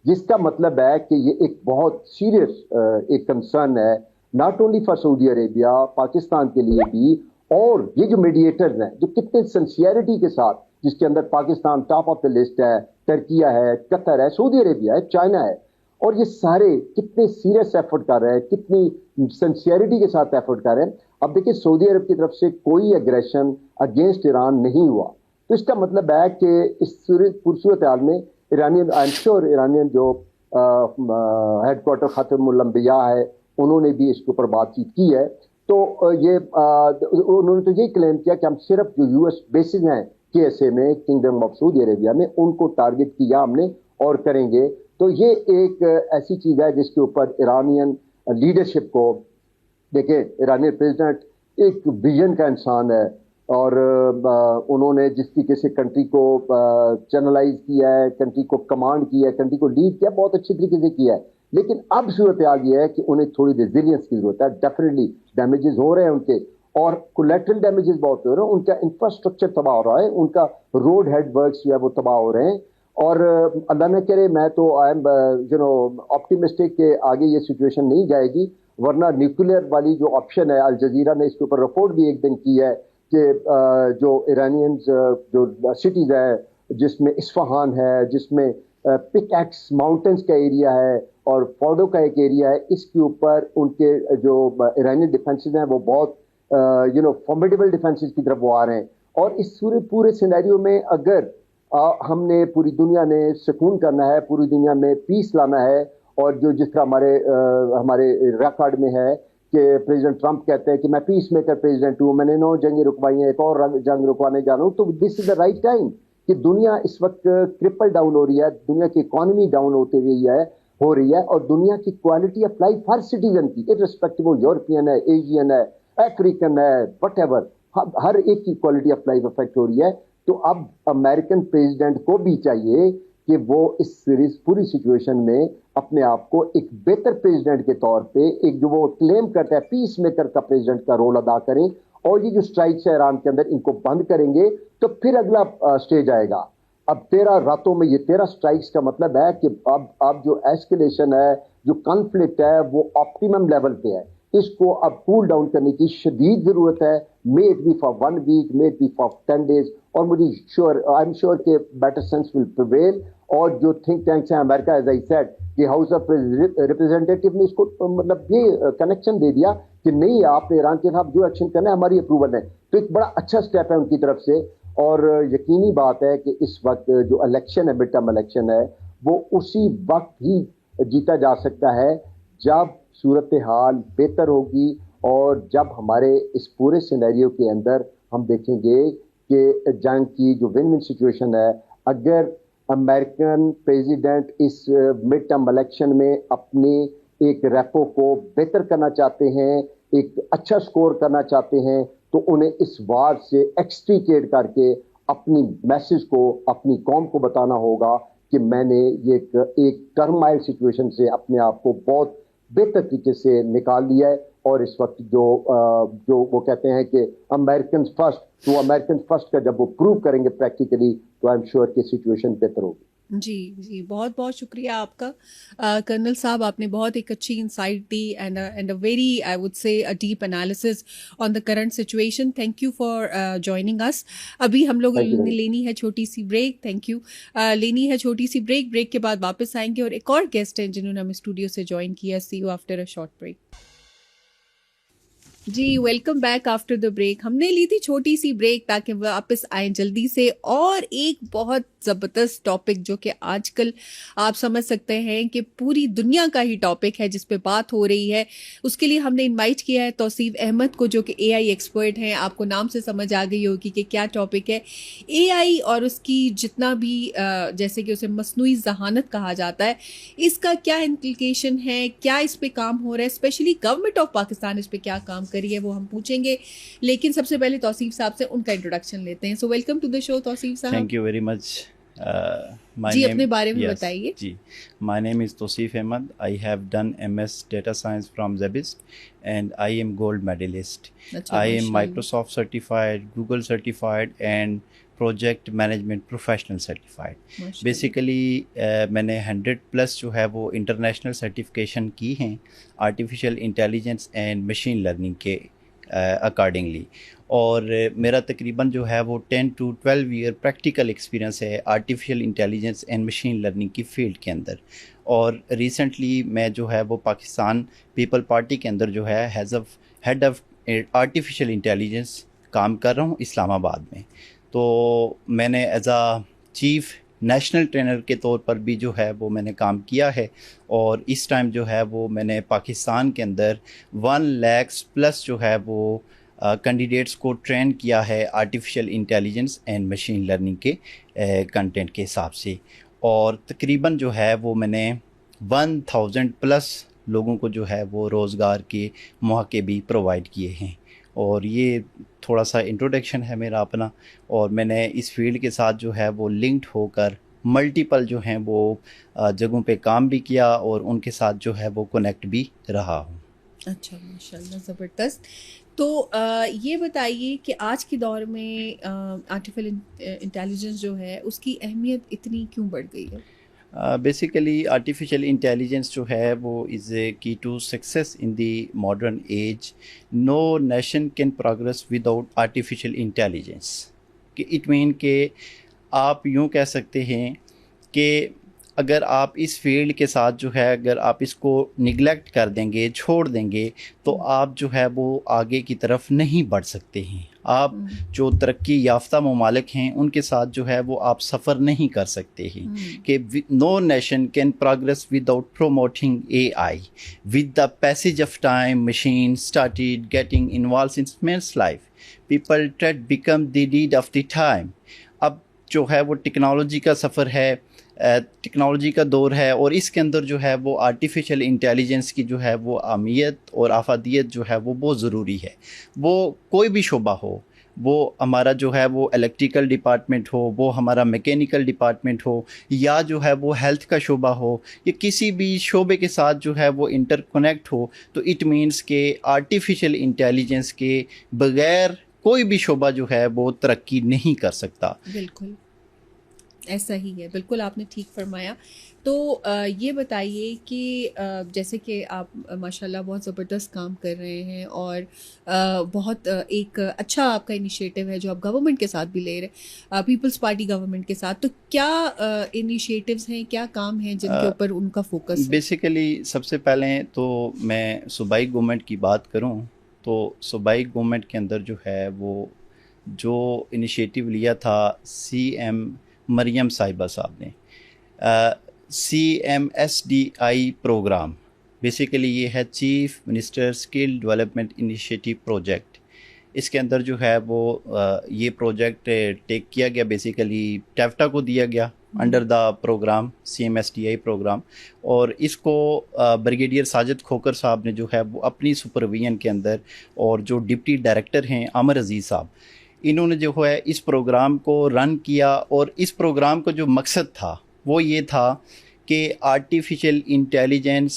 جس کا مطلب ہے کہ یہ ایک بہت سیریس ایک کنسرن ہے ناٹ اونلی فار سعودی عربیہ, پاکستان کے لیے بھی. اور یہ جو میڈیٹرز ہیں جو کتنے سنسیئرٹی کے ساتھ, جس کے اندر Pakistan top of the list ہے, ترکیہ ہے, قطر ہے, سعودی عربیہ ہے, چائنا ہے, اور یہ سارے کتنے سیریس ایفرٹ کر رہے ہیں, کتنی سنسیئرٹی کے ساتھ ایفرٹ کر رہے ہیں. اب دیکھیں سعودی عرب کی طرف سے کوئی اگریشن اگینسٹ ایران نہیں ہوا, تو اس کا مطلب ہے کہ اس پرصورت حال میں Iranian I am sure Iranian جو ہیڈ کوارٹر خاتم الانبیاء ہے انہوں نے بھی اس کے اوپر بات چیت کی ہے. تو یہ انہوں نے تو یہی کلیم کیا کہ ہم صرف جو یو ایس بیسز ہیں کے ایس اے میں, کنگڈم آف سعودی عربیہ میں, ان کو ٹارگٹ کیا ہم نے اور کریں گے. تو یہ ایک ایسی چیز ہے جس کے اوپر ایرانین لیڈرشپ کو دیکھیں, ایرانی پریزیڈنٹ ایک ویژن کا انسان ہے اور انہوں نے جس طریقے سے کنٹری کو چینلائز کیا ہے, کنٹری کو کمانڈ کیا ہے, کنٹری کو لیڈ کیا, بہت اچھی طریقے سے کیا ہے. لیکن اب صورتحال یہ ہے کہ انہیں تھوڑی ریزیلینس کی ضرورت ہے. ڈیفینیٹلی ڈیمیجز ہو رہے ہیں ان کے, اور کولیٹرل ڈیمیجز بہت ہو رہے ہیں, ان کا انفراسٹرکچر تباہ ہو رہا ہے, ان کا روڈ ہیڈ ورکس جو ہے وہ تباہ ہو رہے ہیں. اور اللہ نہ کرے, میں تو آئی ایم آپٹیمسٹک کہ آگے یہ سچویشن نہیں جائے گی, ورنہ نیوکلیئر والی جو آپشن ہے، الجزیرہ نے اس کے اوپر رپورٹ بھی ایک دن کی ہے کہ جو ایرانینز جو سٹیز ہے جس میں اصفہان ہے، جس میں پک ایکس ماؤنٹینز کا ایریا ہے اور فورڈو کا ایک ایریا ہے، اس کے اوپر ان کے جو ایرانین ڈیفنسز ہیں وہ بہت فارمیڈیبل ڈیفنسز کی طرف وہ آ رہے ہیں. اور اس پورے سینیریو میں اگر ہم نے پوری دنیا نے سکون کرنا ہے، پوری دنیا میں پیس لانا ہے، اور جو جس طرح ہمارے ریکارڈ میں ہے کہ پریزیڈنٹ ٹرمپ کہتے ہیں کہ میں پیس میکر پریزیڈنٹ ہوں، میں نے 9 جنگیں رکوائی ہیں، ایک اور جنگ رکوانے جا رہا ہوں. تو دس از دا رائٹ ٹائم کہ دنیا اس وقت ٹرپل ڈاؤن ہو رہی ہے، دنیا کی اکانومی ڈاؤن ہو رہی ہے، اور دنیا کی quality of life Hare citizen کی ارسپیکٹو وہ یورپین ہے، ایشین ہے، افریقن ہے، وٹ ایور، ہر ایک کی کوالٹی آف لائف افیکٹ ہو رہی ہے. تو اب امریکن پریزیڈنٹ کو بھی چاہیے کہ وہ اس پوری سچویشن میں اپنے آپ کو ایک بہتر پریزیڈنٹ کے طور پہ، ایک جو وہ کلیم کرتا ہے پیس میکر کا پریزیڈنٹ کا رول ادا کریں. اور یہ جو اسٹرائکس ہے ایران کے اندر، ان کو بند کریں گے تو پھر اگلا سٹیج آئے گا. اب 13 راتوں میں یہ 13 اسٹرائکس کا مطلب ہے کہ اب جو ایسکیلیشن ہے، جو کانفلکٹ ہے، وہ آپٹیمم لیول پہ ہے. اس کو اب کول ڈاؤن کرنے کی شدید ضرورت ہے. May it be for 1 week, may it be for 10 days. اور مجھے آئی ایم شیور کہ بیٹر سینس ول پریویل. اور جو تھنک ٹینکس ہیں امریکہ، ایز آئی سیڈ، کہ ہاؤس آف ریپرزینٹیٹو نے اس کو مطلب یہ کنیکشن دے دیا کہ نہیں، آپ نے ایران کے خلاف جو ایکشن کرنا ہے ہماری اپروول ہے. تو ایک بڑا اچھا سٹیپ ہے ان کی طرف سے. اور یقینی بات ہے کہ اس وقت جو الیکشن ہے، مڈ ٹرم الیکشن ہے، وہ اسی وقت ہی جیتا جا سکتا ہے جب صورتحال بہتر ہوگی، اور جب ہمارے اس پورے سینیریو کے اندر ہم دیکھیں گے کہ جنگ کی جو ون ون سچویشن ہے، اگر امریکن پریزیڈنٹ اس مڈ ٹرم الیکشن میں اپنی ایک ریپو کو بہتر کرنا چاہتے ہیں، ایک اچھا سکور کرنا چاہتے ہیں، تو انہیں اس وار سے ایکسٹریکیٹ کر کے اپنی میسج کو اپنی قوم کو بتانا ہوگا کہ میں نے یہ ایک ٹرمائل سچویشن سے اپنے آپ کو بہت بہتر طریقے سے نکال لیا ہے. اور اس وقت جو وہ کہتے ہیں کہ امریکن فرسٹ، تو امریکن فرسٹ کا جب وہ پروو کریں گے پریکٹیکلی، تو آئی ایم شیور کہ سچویشن بہتر ہوگی. جی بہت بہت شکریہ آپ کا کرنل صاحب. آپ نے بہت ایک اچھی انسائٹ دی and a very I would say deep analysis on the current situation. Thank you for joining us. ابھی ہم لوگ نے لینی ہے چھوٹی سی بریک. Thank you. لینی ہے چھوٹی سی بریک کے بعد واپس آئیں گے اور ایک اور گیسٹ ہیں جنہوں نے ہمیں اسٹوڈیو سے جوائن کیا. See you after a short break. جی welcome back after the break. ہم نے لی تھی چھوٹی سی بریک تاکہ واپس آئیں جلدی سے. اور ایک بہت زبردست ٹاپک جو کہ آج کل آپ سمجھ سکتے ہیں کہ پوری دنیا کا ہی ٹاپک ہے جس پہ بات ہو رہی ہے. اس کے لیے ہم نے انوائٹ کیا ہے توصیف احمد کو، جو کہ اے آئی ایکسپرٹ ہیں. آپ کو نام سے سمجھ آ گئی ہوگی کہ کیا ٹاپک ہے. اے آئی اور اس کی جتنا بھی جیسے کہ اسے مصنوعی ذہانت کہا جاتا ہے، اس کا کیا امپلیکیشن ہے، کیا اس پہ کام ہو رہا ہے، اسپیشلی گورنمنٹ آف پاکستان اس پہ کیا کام کری ہے، وہ ہم پوچھیں گے. لیکن سب سے پہلے توصیف صاحب سے ان کا انٹروڈکشن لیتے ہیں. So welcome to the show Tauseef sahib. Thank you very much. جی اپنے بارے میں بتائیے. جی my name is Tauseef Ahmed. I have done MS data science from Zabist and I am gold medalist. I am Microsoft certified, Google certified and project management professional certified. Basically میں نے 100+ جو ہے وہ انٹرنیشنل سرٹیفکیشن کی ہیں artificial intelligence and machine learning کے اکارڈنگلی. اور میرا تقریباً جو ہے وہ 10 to 12 ایئر پریکٹیکل ایکسپیرینس ہے artificial intelligence and machine learning کی فیلڈ کے اندر. اور ریسنٹلی میں جو ہے وہ پاکستان پیپل پارٹی کے اندر جو ہے ہیڈ آف آرٹیفیشیل انٹیلیجنس کام کر رہا ہوں اسلام آباد میں. تو میں نے as a chief national trainer کے طور پر بھی جو ہے وہ میں نے کام کیا ہے. اور اس ٹائم جو ہے وہ میں نے پاکستان کے اندر 1 lakhs+ جو ہے وہ کینڈیڈیٹس کو ٹرین کیا ہے artificial intelligence and machine learning کے کنٹینٹ کے حساب سے. اور تقریباً جو ہے وہ میں نے 1000+ لوگوں کو جو ہے وہ روزگار کے مواقع بھی پرووائڈ کیے ہیں. اور یہ تھوڑا سا انٹروڈکشن ہے میرا اپنا. اور میں نے اس فیلڈ کے ساتھ جو ہے وہ لنکڈ ہو کر ملٹیپل جو ہیں وہ جگہوں پہ کام بھی کیا اور ان کے ساتھ جو ہے وہ کنیکٹ بھی رہا ہوں. اچھا ماشاء اللہ زبردست. تو یہ بتائیے کہ آج کے دور میں آرٹیفیشیل انٹیلیجنس جو ہے اس کی اہمیت اتنی کیوں بڑھ گئی ہے؟ بیسیکلی آرٹیفیشیل انٹیلیجنس جو ہے وہ is a key to success in the modern age. No nation can progress without artificial intelligence. کہ اٹ مین کہ آپ یوں کہہ سکتے ہیں کہ اگر آپ اس فیلڈ کے ساتھ جو ہے اگر آپ اس کو نگلیکٹ کر دیں گے, چھوڑ دیں گے, تو آپ جو ہے وہ آگے کی طرف نہیں بڑھ سکتے ہیں. آپ جو ترقی یافتہ ممالک ہیں ان کے ساتھ جو ہے وہ آپ سفر نہیں کر سکتے ہیں. کہ no nation can progress without promoting A I. With the passage of time machine started getting involved in man's life. People trade become the dead of the time. اب جو ہے وہ ٹیکنالوجی کا سفر ہے, ٹیکنالوجی کا دور ہے, اور اس کے اندر جو ہے وہ آرٹیفیشیل انٹیلیجنس کی جو ہے وہ اہمیت اور افادیت جو ہے وہ بہت ضروری ہے. وہ کوئی بھی شعبہ ہو, وہ ہمارا جو ہے وہ الیکٹریکل ڈپارٹمنٹ ہو, وہ ہمارا میکینیکل ڈپارٹمنٹ ہو, یا جو ہے وہ ہیلتھ کا شعبہ ہو, یا کسی بھی شعبے کے ساتھ جو ہے وہ انٹر کنیکٹ ہو, تو اٹ مینس کہ آرٹیفیشیل انٹیلیجنس کے بغیر کوئی بھی شعبہ جو ہے وہ ترقی نہیں کر سکتا. بالکل ایسا ہی ہے, بالکل آپ نے ٹھیک فرمایا. تو یہ بتائیے کہ جیسے کہ آپ ماشاءاللہ بہت زبردست کام کر رہے ہیں, اور بہت ایک اچھا آپ کا انیشیٹو ہے جو آپ گورنمنٹ کے ساتھ بھی لے رہے ہیں, پیپلز پارٹی گورنمنٹ کے ساتھ. تو کیا انیشیٹوز ہیں, کیا کام ہیں جن کے اوپر ان کا فوکس ہے؟ بیسیکلی سب سے پہلے تو میں صوبائی گورنمنٹ کی بات کروں تو صوبائی گورنمنٹ کے اندر جو ہے وہ جو انیشیٹو لیا تھا سی ایم مریم صاحبہ صاحب نے, CMSDI پروگرام. بیسیکلی یہ ہے chief minister skill development initiative project. اس کے اندر جو ہے وہ یہ پروجیکٹ ٹیک کیا گیا, بیسیکلی ٹیفٹا کو دیا گیا under the program CMSDI program, اور اس کو بریگیڈیئر ساجد کھوکر صاحب نے جو ہے وہ اپنی سپرویژن کے اندر, اور جو ڈپٹی ڈائریکٹر ہیں عامر عزیز صاحب, انہوں نے جو ہے اس پروگرام کو رن کیا. اور اس پروگرام کا جو مقصد تھا وہ یہ تھا کہ آرٹیفیشیل انٹیلیجنس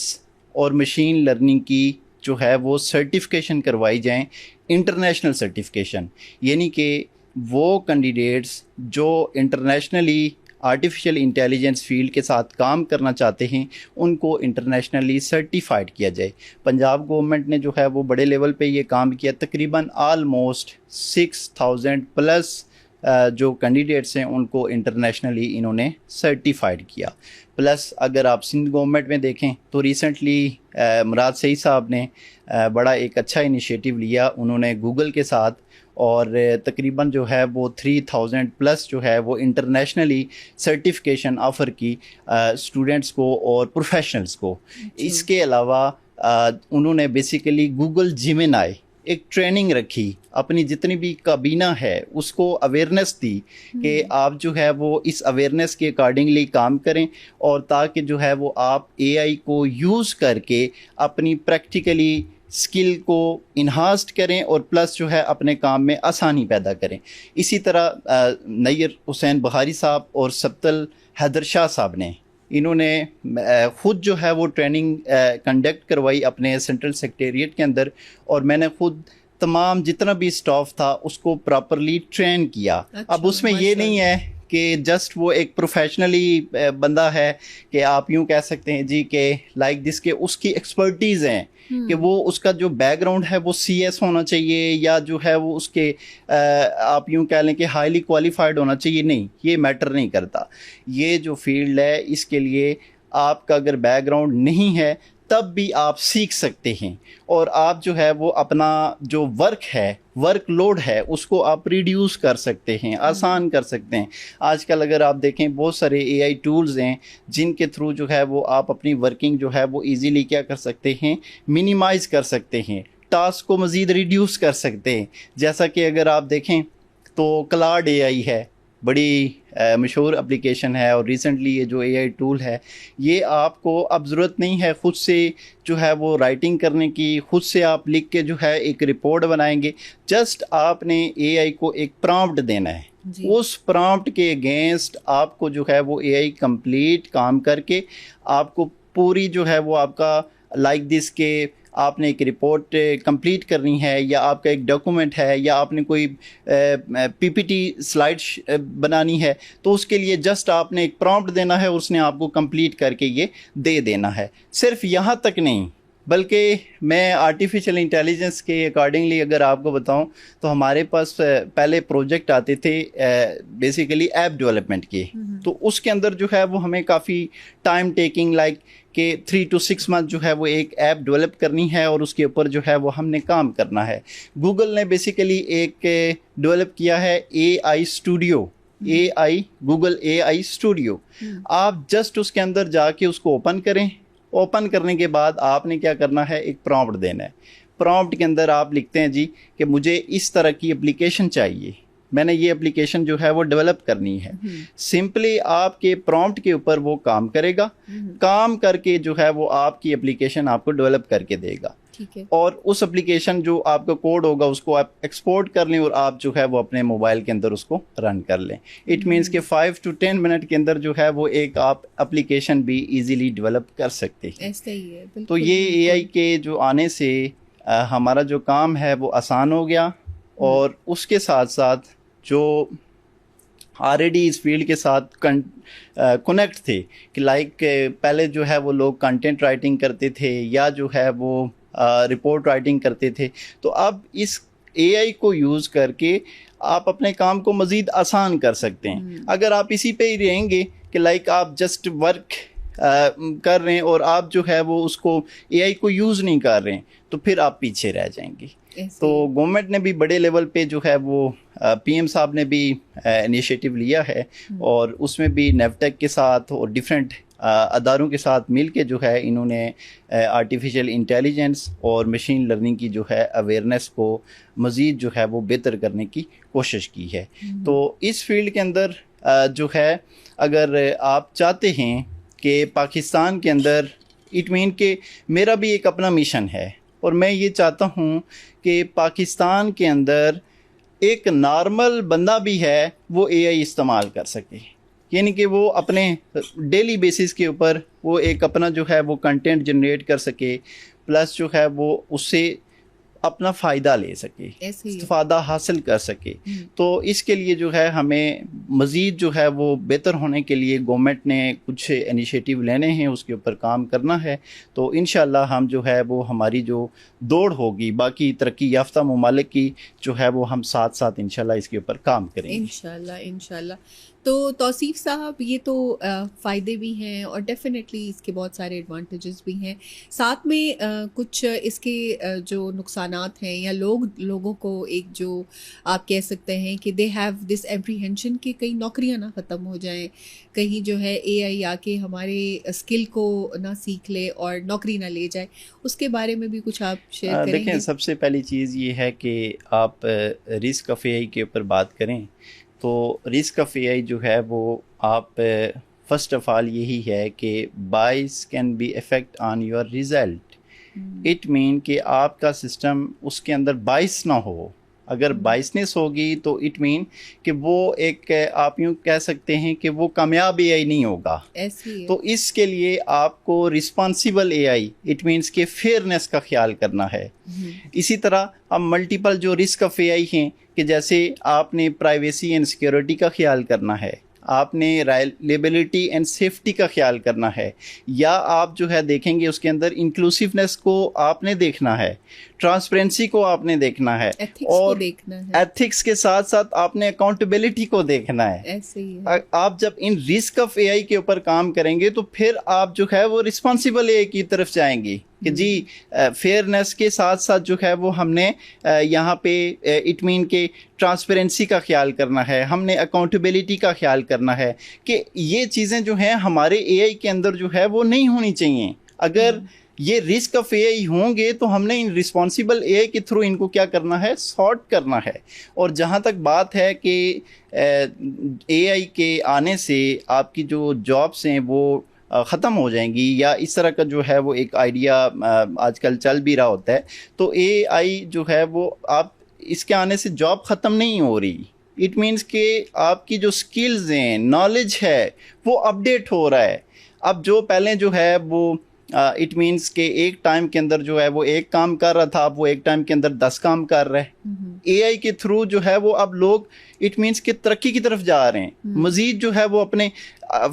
اور مشین لرننگ کی جو ہے وہ سرٹیفکیشن کروائی جائیں, انٹرنیشنل سرٹیفکیشن. یعنی کہ وہ کینڈیڈیٹس جو انٹرنیشنلی آرٹیفیشیل انٹیلیجنس فیلڈ کے ساتھ کام کرنا چاہتے ہیں ان کو انٹرنیشنلی سرٹیفائڈ کیا جائے. پنجاب گورنمنٹ نے جو ہے وہ بڑے لیول پہ یہ کام کیا. تقریباً آلموسٹ 6000 پلس جو کینڈیڈیٹس ہیں ان کو انٹرنیشنلی انہوں نے سرٹیفائڈ کیا. پلس اگر آپ سندھ گورنمنٹ میں دیکھیں تو ریسنٹلی مراد سعید صاحب نے بڑا ایک اچھا انیشیٹو لیا, انہوں نے گوگل کے ساتھ, اور تقریباً جو ہے وہ 3000 پلس جو ہے وہ انٹرنیشنلی سرٹیفکیشن آفر کی اسٹوڈنٹس کو اور پروفیشنلس کو. اس کے علاوہ انہوں نے بیسیکلی گوگل جیمینائی ایک ٹریننگ رکھی, اپنی جتنی بھی کابینہ ہے اس کو اویئرنیس دی کہ آپ جو ہے وہ اس اویئرنیس کے اکارڈنگلی کام کریں, اور تاکہ جو ہے وہ آپ اے آئی کو یوز کر کے اپنی پریکٹیکلی اسکل کو انہانسڈ کریں, اور پلس جو ہے اپنے کام میں آسانی پیدا کریں. اسی طرح نیر حسین بخاری صاحب اور سبتل حیدر شاہ صاحب نے, انہوں نے خود جو ہے وہ ٹریننگ کنڈکٹ کروائی اپنے سینٹرل سیکریٹریٹ کے اندر, اور میں نے خود تمام جتنا بھی اسٹاف تھا اس کو پراپرلی ٹرین کیا. اب اس میں یہ نہیں ہے کہ جسٹ وہ ایک پروفیشنلی بندہ ہے کہ آپ یوں کہہ سکتے ہیں جی کہ لائک دس کہ اس کی ایکسپرٹیز ہیں کہ وہ اس کا جو بیک گراؤنڈ ہے وہ CS ہونا چاہیے, یا جو ہے وہ اس کے آپ یوں کہہ لیں کہ ہائیلی کوالیفائڈ ہونا چاہیے. نہیں, یہ میٹر نہیں کرتا. یہ جو فیلڈ ہے اس کے لیے آپ کا اگر بیک گراؤنڈ نہیں ہے تب بھی آپ سیکھ سکتے ہیں, اور آپ جو ہے وہ اپنا جو ورک لوڈ ہے اس کو آپ ریڈیوس کر سکتے ہیں, آسان کر سکتے ہیں. آج کل اگر آپ دیکھیں بہت سارے AI ٹولز ہیں جن کے تھرو جو ہے وہ آپ اپنی ورکنگ جو ہے وہ ایزیلی کیا کر سکتے ہیں, منیمائز کر سکتے ہیں, ٹاسک کو مزید ریڈیوس کر سکتے ہیں. جیسا کہ اگر آپ دیکھیں تو کلاڈ AI ہے, بڑی مشہور اپلیکیشن ہے, اور ریسنٹلی یہ جو AI ٹول ہے یہ آپ کو اب ضرورت نہیں ہے خود سے جو ہے وہ رائٹنگ کرنے کی, خود سے آپ لکھ کے جو ہے ایک رپورٹ بنائیں گے. جسٹ آپ نے AI کو ایک پرامپٹ دینا ہے, اس پرامپٹ کے اگینسٹ آپ کو جو ہے وہ AI کمپلیٹ کام کر کے آپ کو پوری جو ہے وہ آپ کا لائک دس کے آپ نے ایک رپورٹ کمپلیٹ کرنی ہے یا آپ کا ایک ڈاکومنٹ ہے یا آپ نے کوئی پی پی ٹی سلائڈ بنانی ہے, تو اس کے لیے جسٹ آپ نے ایک پرومپٹ دینا ہے اور اس نے آپ کو کمپلیٹ کر کے یہ دے دینا ہے. صرف یہاں تک نہیں, بلکہ میں آرٹیفیشل انٹیلیجنس کے اکارڈنگلی اگر آپ کو بتاؤں تو ہمارے پاس پہلے پروجیکٹ آتے تھے بیسیکلی ایپ ڈیولپمنٹ کے, تو اس کے اندر جو ہے وہ ہمیں کافی ٹائم ٹیکنگ لائک کہ 3 to 6 months جو ہے وہ ایک ایپ ڈیولپ کرنی ہے اور اس کے اوپر جو ہے وہ ہم نے کام کرنا ہے. گوگل نے بیسیکلی ایک ڈیولپ کیا ہے AI studio, Google AI studio. آپ جسٹ اس کے اندر جا کے اس کو اوپن کریں, اوپن کرنے کے بعد آپ نے کیا کرنا ہے, ایک پرومپٹ دینا ہے. پرومپٹ کے اندر آپ لکھتے ہیں جی کہ مجھے اس طرح کی اپلیکیشن چاہیے, میں نے یہ اپلیکیشن جو ہے وہ ڈیولپ کرنی ہے. سمپلی آپ کے پرومپٹ کے اوپر وہ کام کرے گا, کام کر کے جو ہے وہ آپ کی اپلیکیشن آپ کو ڈیولپ کر کے دے گا. اور اس اپلیکیشن جو آپ کا کوڈ ہوگا اس کو آپ ایکسپورٹ کر لیں اور آپ جو ہے وہ اپنے موبائل کے اندر اس کو رن کر لیں. اٹ مینس کہ 5 to 10 منٹ کے اندر جو ہے وہ ایک آپ اپلیکیشن بھی ایزیلی ڈیولپ کر سکتے ہیں. تو یہ AI کے جو آنے سے ہمارا جو کام ہے وہ آسان ہو گیا, اور اس کے ساتھ ساتھ جو آلریڈی اس فیلڈ کے ساتھ کنیکٹ تھے کہ لائک پہلے جو ہے وہ لوگ کنٹینٹ رائٹنگ کرتے تھے یا جو ہے وہ رپورٹ رائٹنگ کرتے تھے, تو اب اس AI کو یوز کر کے آپ اپنے کام کو مزید آسان کر سکتے ہیں. اگر آپ اسی پہ ہی رہیں گے کہ لائک آپ جسٹ ورک کر رہے ہیں اور آپ جو ہے وہ اس کو AI کو یوز نہیں کر رہے ہیں, تو پھر آپ پیچھے رہ جائیں گے. تو گورنمنٹ نے بھی بڑے لیول پہ جو ہے وہ PM صاحب نے بھی انیشیٹو لیا ہے, اور اس میں بھی نیفٹیک کے ساتھ اور ڈفرینٹ اداروں کے ساتھ مل کے جو ہے انہوں نے آرٹیفیشیل انٹیلیجنس اور مشین لرننگ کی جو ہے اویئرنیس کو مزید جو ہے وہ بہتر کرنے کی کوشش کی ہے. تو اس فیلڈ کے اندر جو ہے اگر آپ چاہتے ہیں کہ پاکستان کے اندر, اٹ مین کہ میرا بھی ایک اپنا مشن ہے اور میں یہ چاہتا ہوں کہ پاکستان کے اندر ایک نارمل بندہ بھی ہے وہ AI استعمال کر سکے, یعنی کہ وہ اپنے ڈیلی بیسس کے اوپر وہ ایک اپنا جو ہے وہ کنٹینٹ جنریٹ کر سکے, پلس جو ہے وہ اس سے اپنا فائدہ لے سکے, استفادہ حاصل کر سکے. تو اس کے لیے جو ہے ہمیں مزید جو ہے وہ بہتر ہونے کے لیے گورنمنٹ نے کچھ انیشیٹو لینے ہیں, اس کے اوپر کام کرنا ہے. تو انشاءاللہ ہم جو ہے وہ ہماری جو دوڑ ہوگی باقی ترقی یافتہ ممالک کی جو ہے وہ ہم ساتھ ساتھ انشاءاللہ اس کے اوپر کام کریں گے انشاءاللہ. تو توصیف صاحب, یہ تو فائدے بھی ہیں اور ڈیفینیٹلی اس کے بہت سارے ایڈوانٹیجز بھی ہیں, ساتھ میں کچھ اس کے جو نقصانات ہیں یا لوگوں کو ایک جو آپ کہہ سکتے ہیں کہ دے ہیو دس اپریہینشن کہ کہیں نوکریاں نہ ختم ہو جائیں, کہیں جو ہے AI آ کے ہمارے اسکل کو نہ سیکھ لے اور نوکری نہ لے جائے, اس کے بارے میں بھی کچھ آپ شیئر کریں گے؟ دیکھیں, سب سے پہلی چیز یہ ہے کہ آپ رسک آف AI کے اوپر بات کریں تو رسک آف AI جو ہے وہ آپ فرسٹ آف آل یہی ہے کہ bias can be affect on your result. It mean کہ آپ کا سسٹم اس کے اندر بائس نہ ہو. اگر بائسنس ہوگی تو اٹ مین کہ وہ ایک آپ یوں کہہ سکتے ہیں کہ وہ کامیاب AI نہیں ہوگا. تو اس کے لیے آپ کو رسپانسیبل AI اٹ مینس کہ فیئرنیس کا خیال کرنا ہے. اسی طرح اب ملٹیپل جو رسک آف AI ہیں کہ جیسے آپ نے پرائیویسی اینڈ سیکیورٹی کا خیال کرنا ہے, آپ نے ریلائبلٹی اینڈ سیفٹی کا خیال کرنا ہے, یا آپ جو ہے دیکھیں گے اس کے اندر انکلوسیونیس کو آپ نے دیکھنا ہے, ٹرانسپیرنسی کو آپ نے دیکھنا ہے, اور ایتھکس کے ساتھ ساتھ آپ نے اکاؤنٹیبلٹی کو دیکھنا ہے. آپ جب ان رسک آف AI کے اوپر کام کریں گے تو پھر آپ جو ہے وہ رسپانسیبل AI کی طرف جائیں گے کہ جی فیئرنیس کے ساتھ ساتھ جو ہے وہ ہم نے یہاں پہ اٹ مین کہ ٹرانسپیرنسی کا خیال کرنا ہے, ہم نے اکاؤنٹیبلٹی کا خیال کرنا ہے کہ یہ چیزیں جو ہیں ہمارے AI کے اندر جو ہے وہ نہیں ہونی چاہیے. اگر یہ رسک آف AI ہوں گے تو ہم نے ان رسپانسیبل AI کے تھرو ان کو کیا کرنا ہے, سارٹ کرنا ہے. اور جہاں تک بات ہے کہ AI کے آنے سے آپ کی جو جابس ہیں وہ ختم ہو جائیں گی یا اس طرح کا جو ہے وہ ایک آئیڈیا آج کل چل بھی رہا ہوتا ہے, تو AI جو ہے وہ آپ اس کے آنے سے جاب ختم نہیں ہو رہی. اٹ مینس کہ آپ کی جو سکلز ہیں, نالج ہے, وہ اپڈیٹ ہو رہا ہے. اب جو پہلے جو ہے وہ اٹ مینس کہ ایک ٹائم کے اندر جو ہے وہ ایک کام کر رہا تھا، اب وہ ایک ٹائم کے اندر 10 کام کر رہا ہے. اے آئی کے تھرو جو ہے وہ اب لوگ اٹ مینس کہ ترقی کی طرف جا رہے ہیں. مزید جو ہے وہ اپنے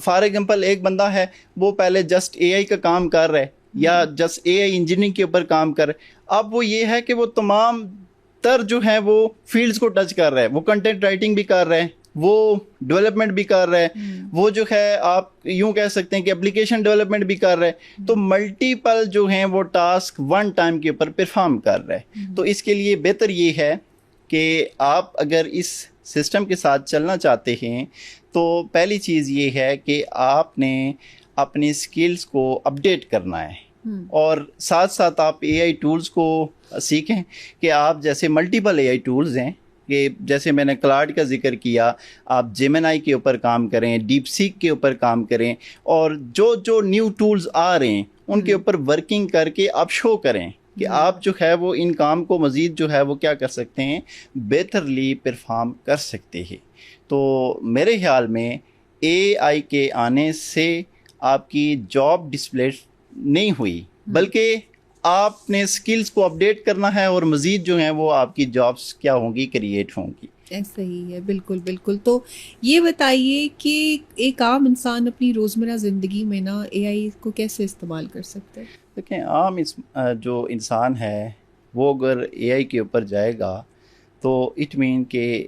فار ایگزامپل ایک بندہ ہے وہ پہلے جسٹ اے آئی کا کام کر رہا ہے یا جسٹ اے آئی انجینئرنگ کے اوپر کام کر رہا ہے، اب وہ یہ ہے کہ وہ تمام تر جو ہے وہ فیلڈز کو ٹچ کر رہا ہے. وہ کنٹینٹ رائٹنگ بھی کر رہا ہے، وہ ڈیولپمنٹ بھی کر رہا ہے، وہ جو ہے آپ یوں کہہ سکتے ہیں کہ اپلیکیشن ڈیولپمنٹ بھی کر رہا ہے. تو ملٹیپل جو ہیں وہ ٹاسک ون ٹائم کے اوپر پرفارم کر رہا ہے. تو اس کے لیے بہتر یہ ہے کہ آپ اگر اس سسٹم کے ساتھ چلنا چاہتے ہیں تو پہلی چیز یہ ہے کہ آپ نے اپنی سکلز کو اپڈیٹ کرنا ہے، اور ساتھ ساتھ آپ اے آئی ٹولز کو سیکھیں کہ آپ جیسے ملٹیپل اے آئی ٹولز ہیں کہ جیسے میں نے کلاڈ کا ذکر کیا، آپ جیمنائی کے اوپر کام کریں، ڈیپ سیک کے اوپر کام کریں، اور جو نیو ٹولز آ رہے ہیں ان کے اوپر ورکنگ کر کے آپ شو کریں کہ آپ جو ہے وہ ان کام کو مزید جو ہے وہ کیا کر سکتے ہیں، بہترلی پرفارم کر سکتے ہیں. تو میرے خیال میں اے آئی کے آنے سے آپ کی جاب ڈسپلیس نہیں ہوئی، بلکہ آپ نے سکلز کو اپڈیٹ کرنا ہے، اور مزید جو ہیں وہ آپ کی جابس کیا ہوں گی، کریٹ ہوں گی. ایسا ہی ہے، بالکل بالکل. تو یہ بتائیے کہ ایک عام انسان اپنی روزمرہ زندگی میں نا اے آئی کو کیسے استعمال کر سکتا ہے؟ دیکھیں، عام جو انسان ہے وہ اگر اے آئی کے اوپر جائے گا تو اٹ مین کہ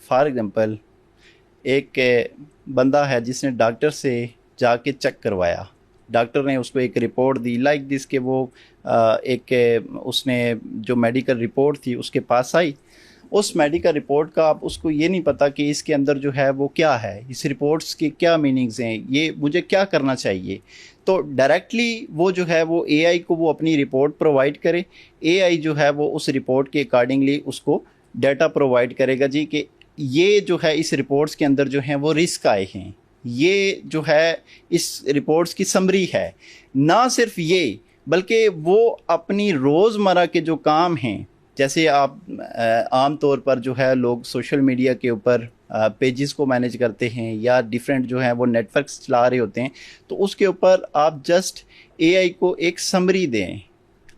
فار ایگزامپل ایک بندہ ہے جس نے ڈاکٹر سے جا کے چیک کروایا، ڈاکٹر نے اس کو ایک رپورٹ دی لائک دس کہ وہ ایک اس نے جو میڈیکل رپورٹ تھی اس کے پاس آئی. اس میڈیکل رپورٹ کا اب اس کو یہ نہیں پتا کہ اس کے اندر جو ہے وہ کیا ہے، اس رپورٹس کے کیا میننگز ہیں، یہ مجھے کیا کرنا چاہیے. تو ڈائریکٹلی وہ جو ہے وہ اے آئی کو وہ اپنی رپورٹ پرووائڈ کرے، اے آئی جو ہے وہ اس رپورٹ کے اکارڈنگلی اس کو ڈیٹا پرووائڈ کرے گا جی کہ یہ جو ہے اس رپورٹس کے اندر جو ہیں وہ رسک آئے ہیں، یہ جو ہے اس رپورٹس کی سمری ہے. نہ صرف یہ بلکہ وہ اپنی روزمرہ کے جو کام ہیں، جیسے آپ عام طور پر جو ہے لوگ سوشل میڈیا کے اوپر پیجز کو مینیج کرتے ہیں یا ڈیفرنٹ جو ہیں وہ نیٹ ورکس چلا رہے ہوتے ہیں، تو اس کے اوپر آپ جسٹ اے آئی کو ایک سمری دیں.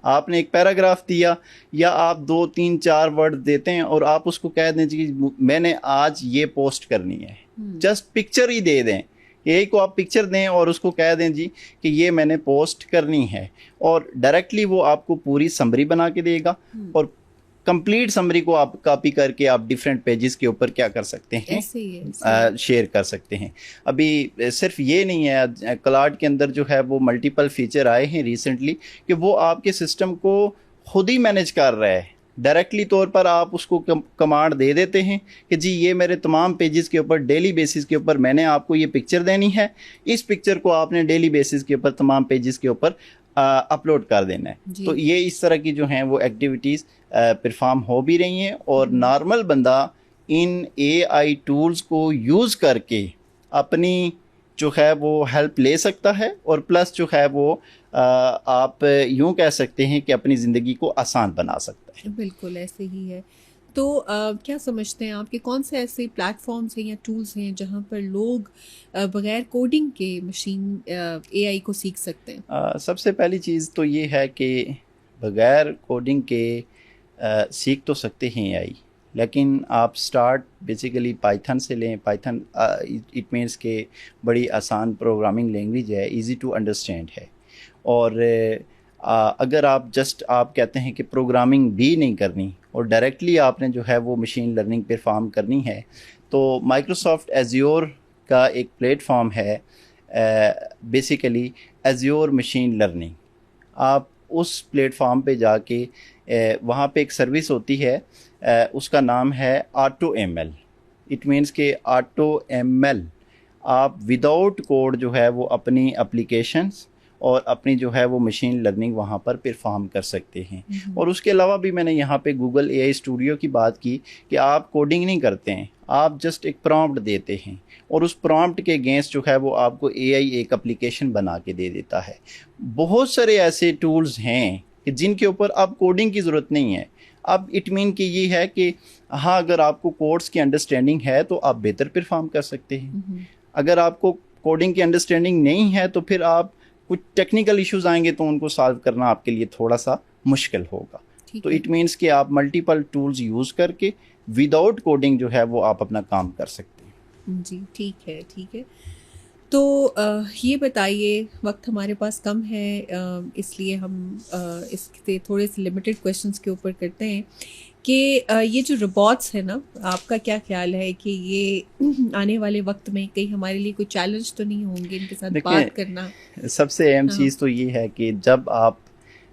آپ نے ایک پیراگراف دیا یا آپ 2 3 4 ورڈ دیتے ہیں اور آپ اس کو کہہ دیں کہ میں نے آج یہ پوسٹ کرنی ہے، جسٹ پکچر ہی دے دیں. اے آئی کو آپ پکچر دیں اور اس کو کہہ دیں جی کہ یہ میں نے پوسٹ کرنی ہے، اور ڈائریکٹلی وہ آپ کو پوری سمری بنا کے دے گا، اور کمپلیٹ سمری کو آپ کاپی کر کے آپ ڈیفرنٹ پیجز کے اوپر کیا کر سکتے ہیں، شیئر کر سکتے ہیں. ابھی صرف یہ نہیں ہے، کلاڈ کے اندر جو ہے وہ ملٹیپل فیچر آئے ہیں ریسنٹلی کہ وہ آپ کے سسٹم کو خود ہی مینیج کر رہا ہے. ڈائریکٹلی طور پر آپ اس کو کمانڈ دے دیتے ہیں کہ جی یہ میرے تمام پیجز کے اوپر ڈیلی بیسس کے اوپر میں نے آپ کو یہ پکچر دینی ہے، اس پکچر کو آپ نے ڈیلی بیسس کے اوپر تمام پیجز کے اوپر اپلوڈ کر دینا ہے. تو یہ اس طرح کی جو ہیں وہ ایکٹیویٹیز پرفارم ہو بھی رہی ہیں، اور نارمل بندہ ان اے آئی ٹولز کو یوز کر کے اپنی جو ہے وہ ہیلپ لے سکتا ہے، اور پلس جو ہے وہ آپ یوں کہہ سکتے ہیں کہ اپنی زندگی کو آسان بنا سکتا ہے. بالکل ایسے ہی ہے. تو کیا سمجھتے ہیں آپ کہ کون سے ایسے پلیٹ فارمز ہیں یا ٹولز ہیں جہاں پر لوگ بغیر کوڈنگ کے مشین اے آئی کو سیکھ سکتے ہیں؟ سب سے پہلی چیز تو یہ ہے کہ بغیر کوڈنگ کے سیکھ تو سکتے ہیں اے آئی، لیکن آپ سٹارٹ بیسیکلی پائتھن سے لیں. پائتھن اٹ مینس کہ بڑی آسان پروگرامنگ لینگویج ہے، ایزی ٹو انڈرسٹینڈ ہے. اور اگر آپ کہتے ہیں کہ پروگرامنگ بھی نہیں کرنی اور ڈائریکٹلی آپ نے جو ہے وہ مشین لرننگ پرفارم کرنی ہے، تو مائکروسافٹ ایزیور کا ایک پلیٹ فارم ہے بیسیکلی ایزیور مشین لرننگ. آپ اس پلیٹ فارم پہ جا کے وہاں پہ ایک سروس ہوتی ہے، اس کا نام ہے auto M L. It means کہ آٹو ایم ایل آپ وداؤٹ کوڈ جو ہے وہ اپنی اپلیکیشنز اور اپنی جو ہے وہ مشین لرننگ وہاں پر پرفارم کر سکتے ہیں. اور اس کے علاوہ بھی میں نے یہاں پہ گوگل اے آئی اسٹوڈیو کی بات کی کہ آپ کوڈنگ نہیں کرتے ہیں، آپ جسٹ ایک پرامپٹ دیتے ہیں، اور اس پرامپٹ کے اگینسٹ جو ہے وہ آپ کو اے آئی ایک اپلیکیشن بنا کے دے دیتا ہے. بہت سارے ایسے ٹولز ہیں کہ جن کے اوپر اب کوڈنگ کی ضرورت نہیں ہے. اب اٹ مین کہ یہ ہے کہ ہاں اگر آپ کو کوڈس کی انڈرسٹینڈنگ ہے تو آپ بہتر پرفارم کر سکتے ہیں. اگر آپ کو کوڈنگ کی انڈرسٹینڈنگ نہیں ہے تو پھر آپ کچھ ٹیکنیکل ایشوز آئیں گے تو ان کو سالو کرنا آپ کے لیے تھوڑا سا مشکل ہوگا. تو اٹ مینس کہ آپ ملٹیپل ٹولز یوز کر کے وداؤٹ کوڈنگ جو ہے وہ آپ اپنا کام کر سکتے ہیں. جی ٹھیک ہے ٹھیک ہے. تو یہ بتائیے، وقت ہمارے پاس کم ہے اس لیے ہم اس سے تھوڑے سے لمیٹڈ کویشچنس کے اوپر کرتے ہیں کہ یہ جو روبوٹس ہیں نا، آپ کا کیا خیال ہے کہ یہ آنے والے وقت میں کہیں ہمارے لیے کوئی چیلنج تو نہیں ہوں گے ان کے ساتھ بات کرنا؟ سب سے اہم چیز تو یہ ہے کہ جب آپ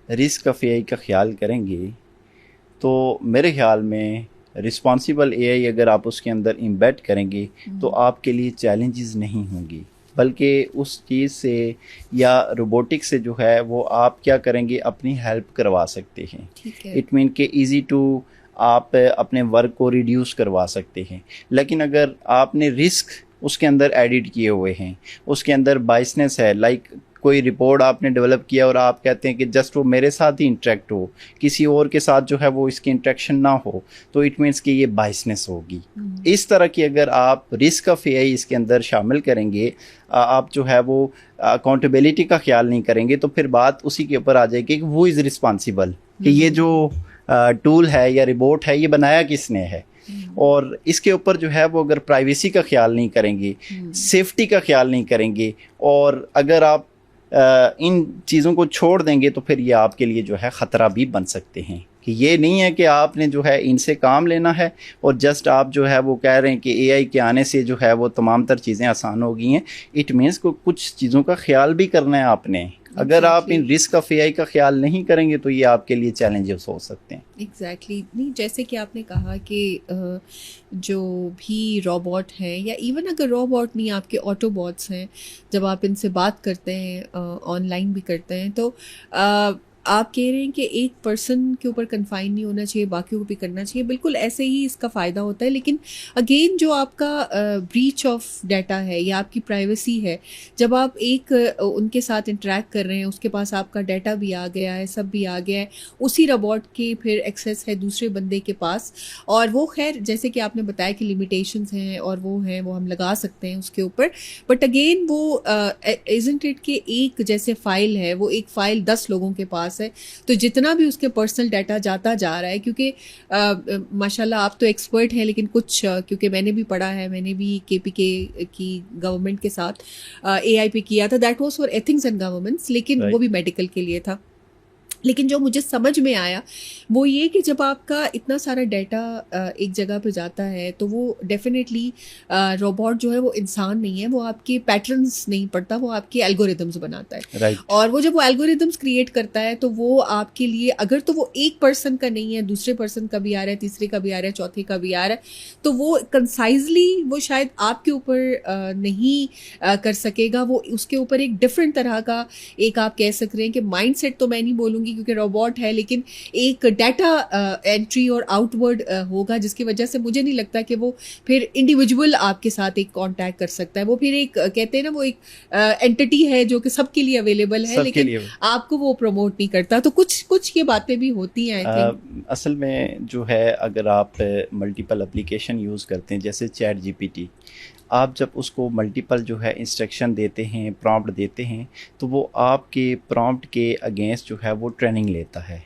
رسک آف اے آئی کا خیال کریں گے تو میرے خیال میں رسپانسیبل اے آئی اگر آپ اس کے اندر امبیڈ کریں گے تو آپ کے لیے چیلنجز نہیں ہوں گی، بلکہ اس چیز سے یا روبوٹک سے جو ہے وہ آپ کیا کریں گے، اپنی ہیلپ کروا سکتے ہیں. اٹ مین کہ ایزی ٹو آپ اپنے ورک کو ریڈیوس کروا سکتے ہیں. لیکن اگر آپ نے رسک اس کے اندر ایڈٹ کیے ہوئے ہیں، اس کے اندر بائسنس ہے، لائک کوئی رپورٹ آپ نے ڈیولپ کیا اور آپ کہتے ہیں کہ جسٹ وہ میرے ساتھ ہی انٹریکٹ ہو، کسی اور کے ساتھ جو ہے وہ اس کی انٹریکشن نہ ہو، تو اٹ مینس کہ یہ بائسنس ہوگی. اس طرح کی اگر آپ رسک آف اے آئی اس کے اندر شامل کریں گے، آپ جو ہے وہ اکاؤنٹیبلٹی کا خیال نہیں کریں گے، تو پھر بات اسی کے اوپر آ جائے گی کہ وہ از رسپانسیبل، کہ یہ جو ٹول ہے یا روبوٹ ہے یہ بنایا کس نے ہے. اور اس کے اوپر جو ہے وہ اگر پرائیویسی کا خیال نہیں کریں گے، سیفٹی کا خیال نہیں کریں گے، اور اگر آپ ان چیزوں کو چھوڑ دیں گے تو پھر یہ آپ کے لیے جو ہے خطرہ بھی بن سکتے ہیں. کہ یہ نہیں ہے کہ آپ نے جو ہے ان سے کام لینا ہے اور جسٹ آپ جو ہے وہ کہہ رہے ہیں کہ اے آئی کے آنے سے جو ہے وہ تمام تر چیزیں آسان ہو گئی ہیں. اٹ مینس کو کچھ چیزوں کا خیال بھی کرنا ہے آپ نے. اگر آپ ان رسک آف اے آئی کا خیال نہیں کریں گے تو یہ آپ کے لیے چیلنجز ہو سکتے ہیں. ایگزیکٹلی. نہیں، جیسے کہ آپ نے کہا کہ جو بھی روبوٹ ہیں، یا ایون اگر روبوٹ نہیں، آپ کے آٹو باٹس ہیں، جب آپ ان سے بات کرتے ہیں، آن لائن بھی کرتے ہیں، تو آپ کہہ رہے ہیں کہ ایک پرسن کے اوپر کنفائن نہیں ہونا چاہیے، باقیوں کو بھی کرنا چاہیے. بالکل ایسے ہی اس کا فائدہ ہوتا ہے. لیکن اگین جو آپ کا بریچ آف ڈیٹا ہے یا آپ کی پرائیویسی ہے، جب آپ ایک ان کے ساتھ انٹریکٹ کر رہے ہیں، اس کے پاس آپ کا ڈیٹا بھی آ گیا ہے، سب بھی آ گیا ہے، اسی روبوٹ کے پھر ایکسیس ہے دوسرے بندے کے پاس، اور وہ خیر جیسے کہ آپ نے بتایا کہ لمیٹیشنز ہیں اور وہ ہیں، وہ ہم لگا سکتے ہیں اس کے اوپر. بٹ اگین وہ ایزنٹ اٹ کہ ایک جیسے فائل ہے، وہ ایک فائل 10 لوگوں کے پاس ہے، تو جتنا بھی اس کے پرسنل ڈیٹا جاتا جا رہا ہے، کیونکہ ماشاءاللہ آپ تو ایکسپرٹ ہیں، لیکن کچھ کیونکہ میں نے بھی پڑھا ہے، میں نے بھی KPK کی گورنمنٹ کے ساتھ AI پہ کیا تھا، that was for ethics and governments, لیکن وہ بھی میڈیکل کے لیے تھا. لیکن جو مجھے سمجھ میں آیا وہ یہ کہ جب آپ کا اتنا سارا ڈیٹا ایک جگہ پہ جاتا ہے تو وہ ڈیفینیٹلی روبوٹ جو ہے وہ انسان نہیں ہے، وہ آپ کے پیٹرنز نہیں پڑھتا، وہ آپ کے الگوریدمز بناتا ہے. اور وہ جب وہ الگوریدمز کریٹ کرتا ہے تو وہ آپ کے لیے، اگر تو وہ ایک پرسن کا نہیں ہے، دوسرے پرسن کا بھی آ رہا ہے، تیسرے کا بھی آ رہا ہے، چوتھے کا بھی آ رہا ہے، تو وہ کنسائزلی وہ شاید آپ کے اوپر نہیں کر سکے گا. وہ اس کے اوپر ایک ڈفرینٹ طرح کا ایک آپ کہہ سکتے ہیں کہ مائنڈ سیٹ، تو میں نہیں بولوں گی کیونکہ روبوٹ ہے، لیکن ایک ڈیٹا انٹری اور آؤٹ ورڈ ہوگا، جس کی وجہ سے مجھے نہیں لگتا کہ وہ پھر انڈیویجول آپ کے ساتھ ایک کانٹیکٹ کر سکتا ہے. وہ پھر ایک کہتے ہیں نا، وہ ایک اینٹی ہے جو کہ سب کے لیے اویلیبل ہے، لیکن آپ کو وہ پروموٹ نہیں کرتا. تو کچھ یہ باتیں بھی ہوتی ہیں. اصل میں جو ہے اگر آپ ملٹیپل اپلیکیشن یوز کرتے ہیں جیسے چیٹ GPT، آپ جب اس کو ملٹیپل جو ہے انسٹرکشن دیتے ہیں، پرامپٹ دیتے ہیں، تو وہ آپ کے پرامپٹ کے اگینسٹ جو ہے وہ ٹریننگ لیتا ہے.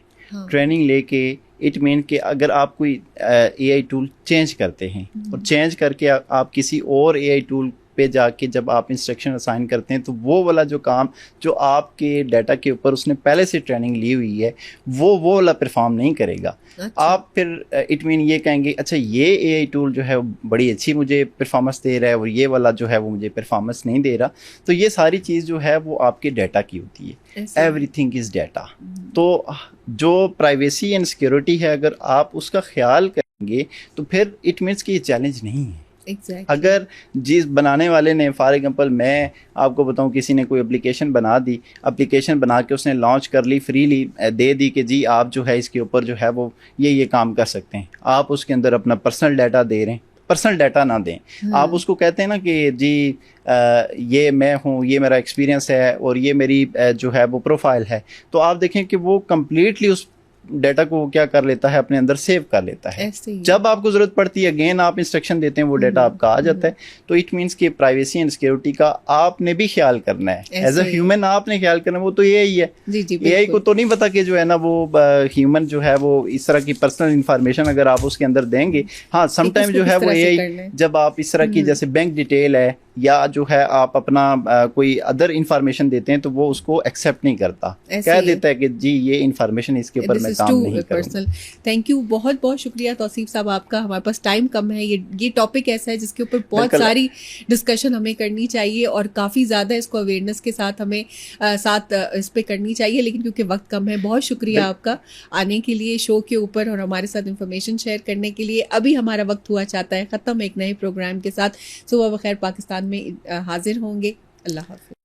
ٹریننگ لے کے اٹ مین کہ اگر آپ کوئی AI ٹول چینج کرتے ہیں اور چینج کر کے آپ کسی اور AI ٹول پہ جا کے جب آپ انسٹرکشن اسائن کرتے ہیں، تو وہ والا جو کام جو آپ کے ڈیٹا کے اوپر اس نے پہلے سے ٹریننگ لی ہوئی ہے وہ والا پرفارم نہیں کرے گا. آپ پھر اٹ مین یہ کہیں گے اچھا یہ AI ٹول جو ہے بڑی اچھی مجھے پرفارمنس دے رہا ہے اور یہ والا جو ہے وہ مجھے پرفارمنس نہیں دے رہا. تو یہ ساری چیز جو ہے وہ آپ کے ڈیٹا کی ہوتی ہے. Every thing is data. تو جو پرائیویسی اینڈ سیکورٹی ہے، اگر آپ اس کا خیال کریں گے تو پھر اٹ مینس کہ یہ چیلنج نہیں ہے. اگر جس بنانے والے نے، فار ایگزامپل میں آپ کو بتاؤں، کسی نے کوئی اپلیکیشن بنا دی، اپلیکیشن بنا کے اس نے لانچ کر لی، فریلی دے دی کہ جی آپ جو ہے اس کے اوپر جو ہے وہ یہ کام کر سکتے ہیں، آپ اس کے اندر اپنا پرسنل ڈیٹا دے رہے ہیں. پرسنل ڈیٹا نہ دیں. آپ اس کو کہتے ہیں نا کہ جی یہ میں ہوں، یہ میرا ایکسپیرینس ہے اور یہ میری جو ہے وہ پروفائل ہے، تو آپ دیکھیں کہ وہ کمپلیٹلی اس ڈیٹا کو کیا کر لیتا ہے, اپنے اندر سیو کر لیتا ہے. جب آپ کو ضرورت پڑتی ہے اگین آپ انسٹرکشن دیتے ہیں, وہ ڈیٹا آپ کا آ جاتا ہے. تو اٹ مینس کہ پرائیویسی اینڈ سیکورٹی کا آپ نے بھی خیال کرنا ہے, ایز اے ہیومن آپ نے خیال کرنا ہے. وہ تو اے آئی ہے, اے آئی کو تو نہیں پتا کہ جو ہے نا وہ ہیومن جو ہے وہ اس طرح کی پرسنل انفارمیشن اگر آپ اس کے اندر دیں گے. ہاں سم ٹائم جو ہے وہ اے آئی جب آپ اس طرح کی جیسے بینک ڈیٹیل ہے یا جو ہے آپ اپنا کوئی ادر انفارمیشن دیتے ہیں تو وہ اس کو ایکسیپٹ نہیں کرتا, کہہ دیتا ہے کہ جی یہ انفارمیشن اس کے اوپر میں کام نہیں کروں. تھینک یو, بہت بہت شکریہ توصیف صاحب آپ کا. ہمارے پاس ٹائم کم ہے, یہ ٹاپک ایسا ہے جس کے اوپر بہت ساری ڈسکشن ہمیں کرنی چاہیے اور کافی زیادہ اس کو اویئرنیس کے ساتھ ہمیں ساتھ اس پہ کرنی چاہیے, لیکن کیونکہ وقت کم ہے. بہت شکریہ آپ کا آنے کے لیے شو کے اوپر اور ہمارے ساتھ انفارمیشن شیئر کرنے کے لیے. ابھی ہمارا وقت ہوا چاہتا ہے ختم, ایک نئے پروگرام کے ساتھ صبح بخیر پاکستان میں حاضر ہوں گے. اللہ حافظ.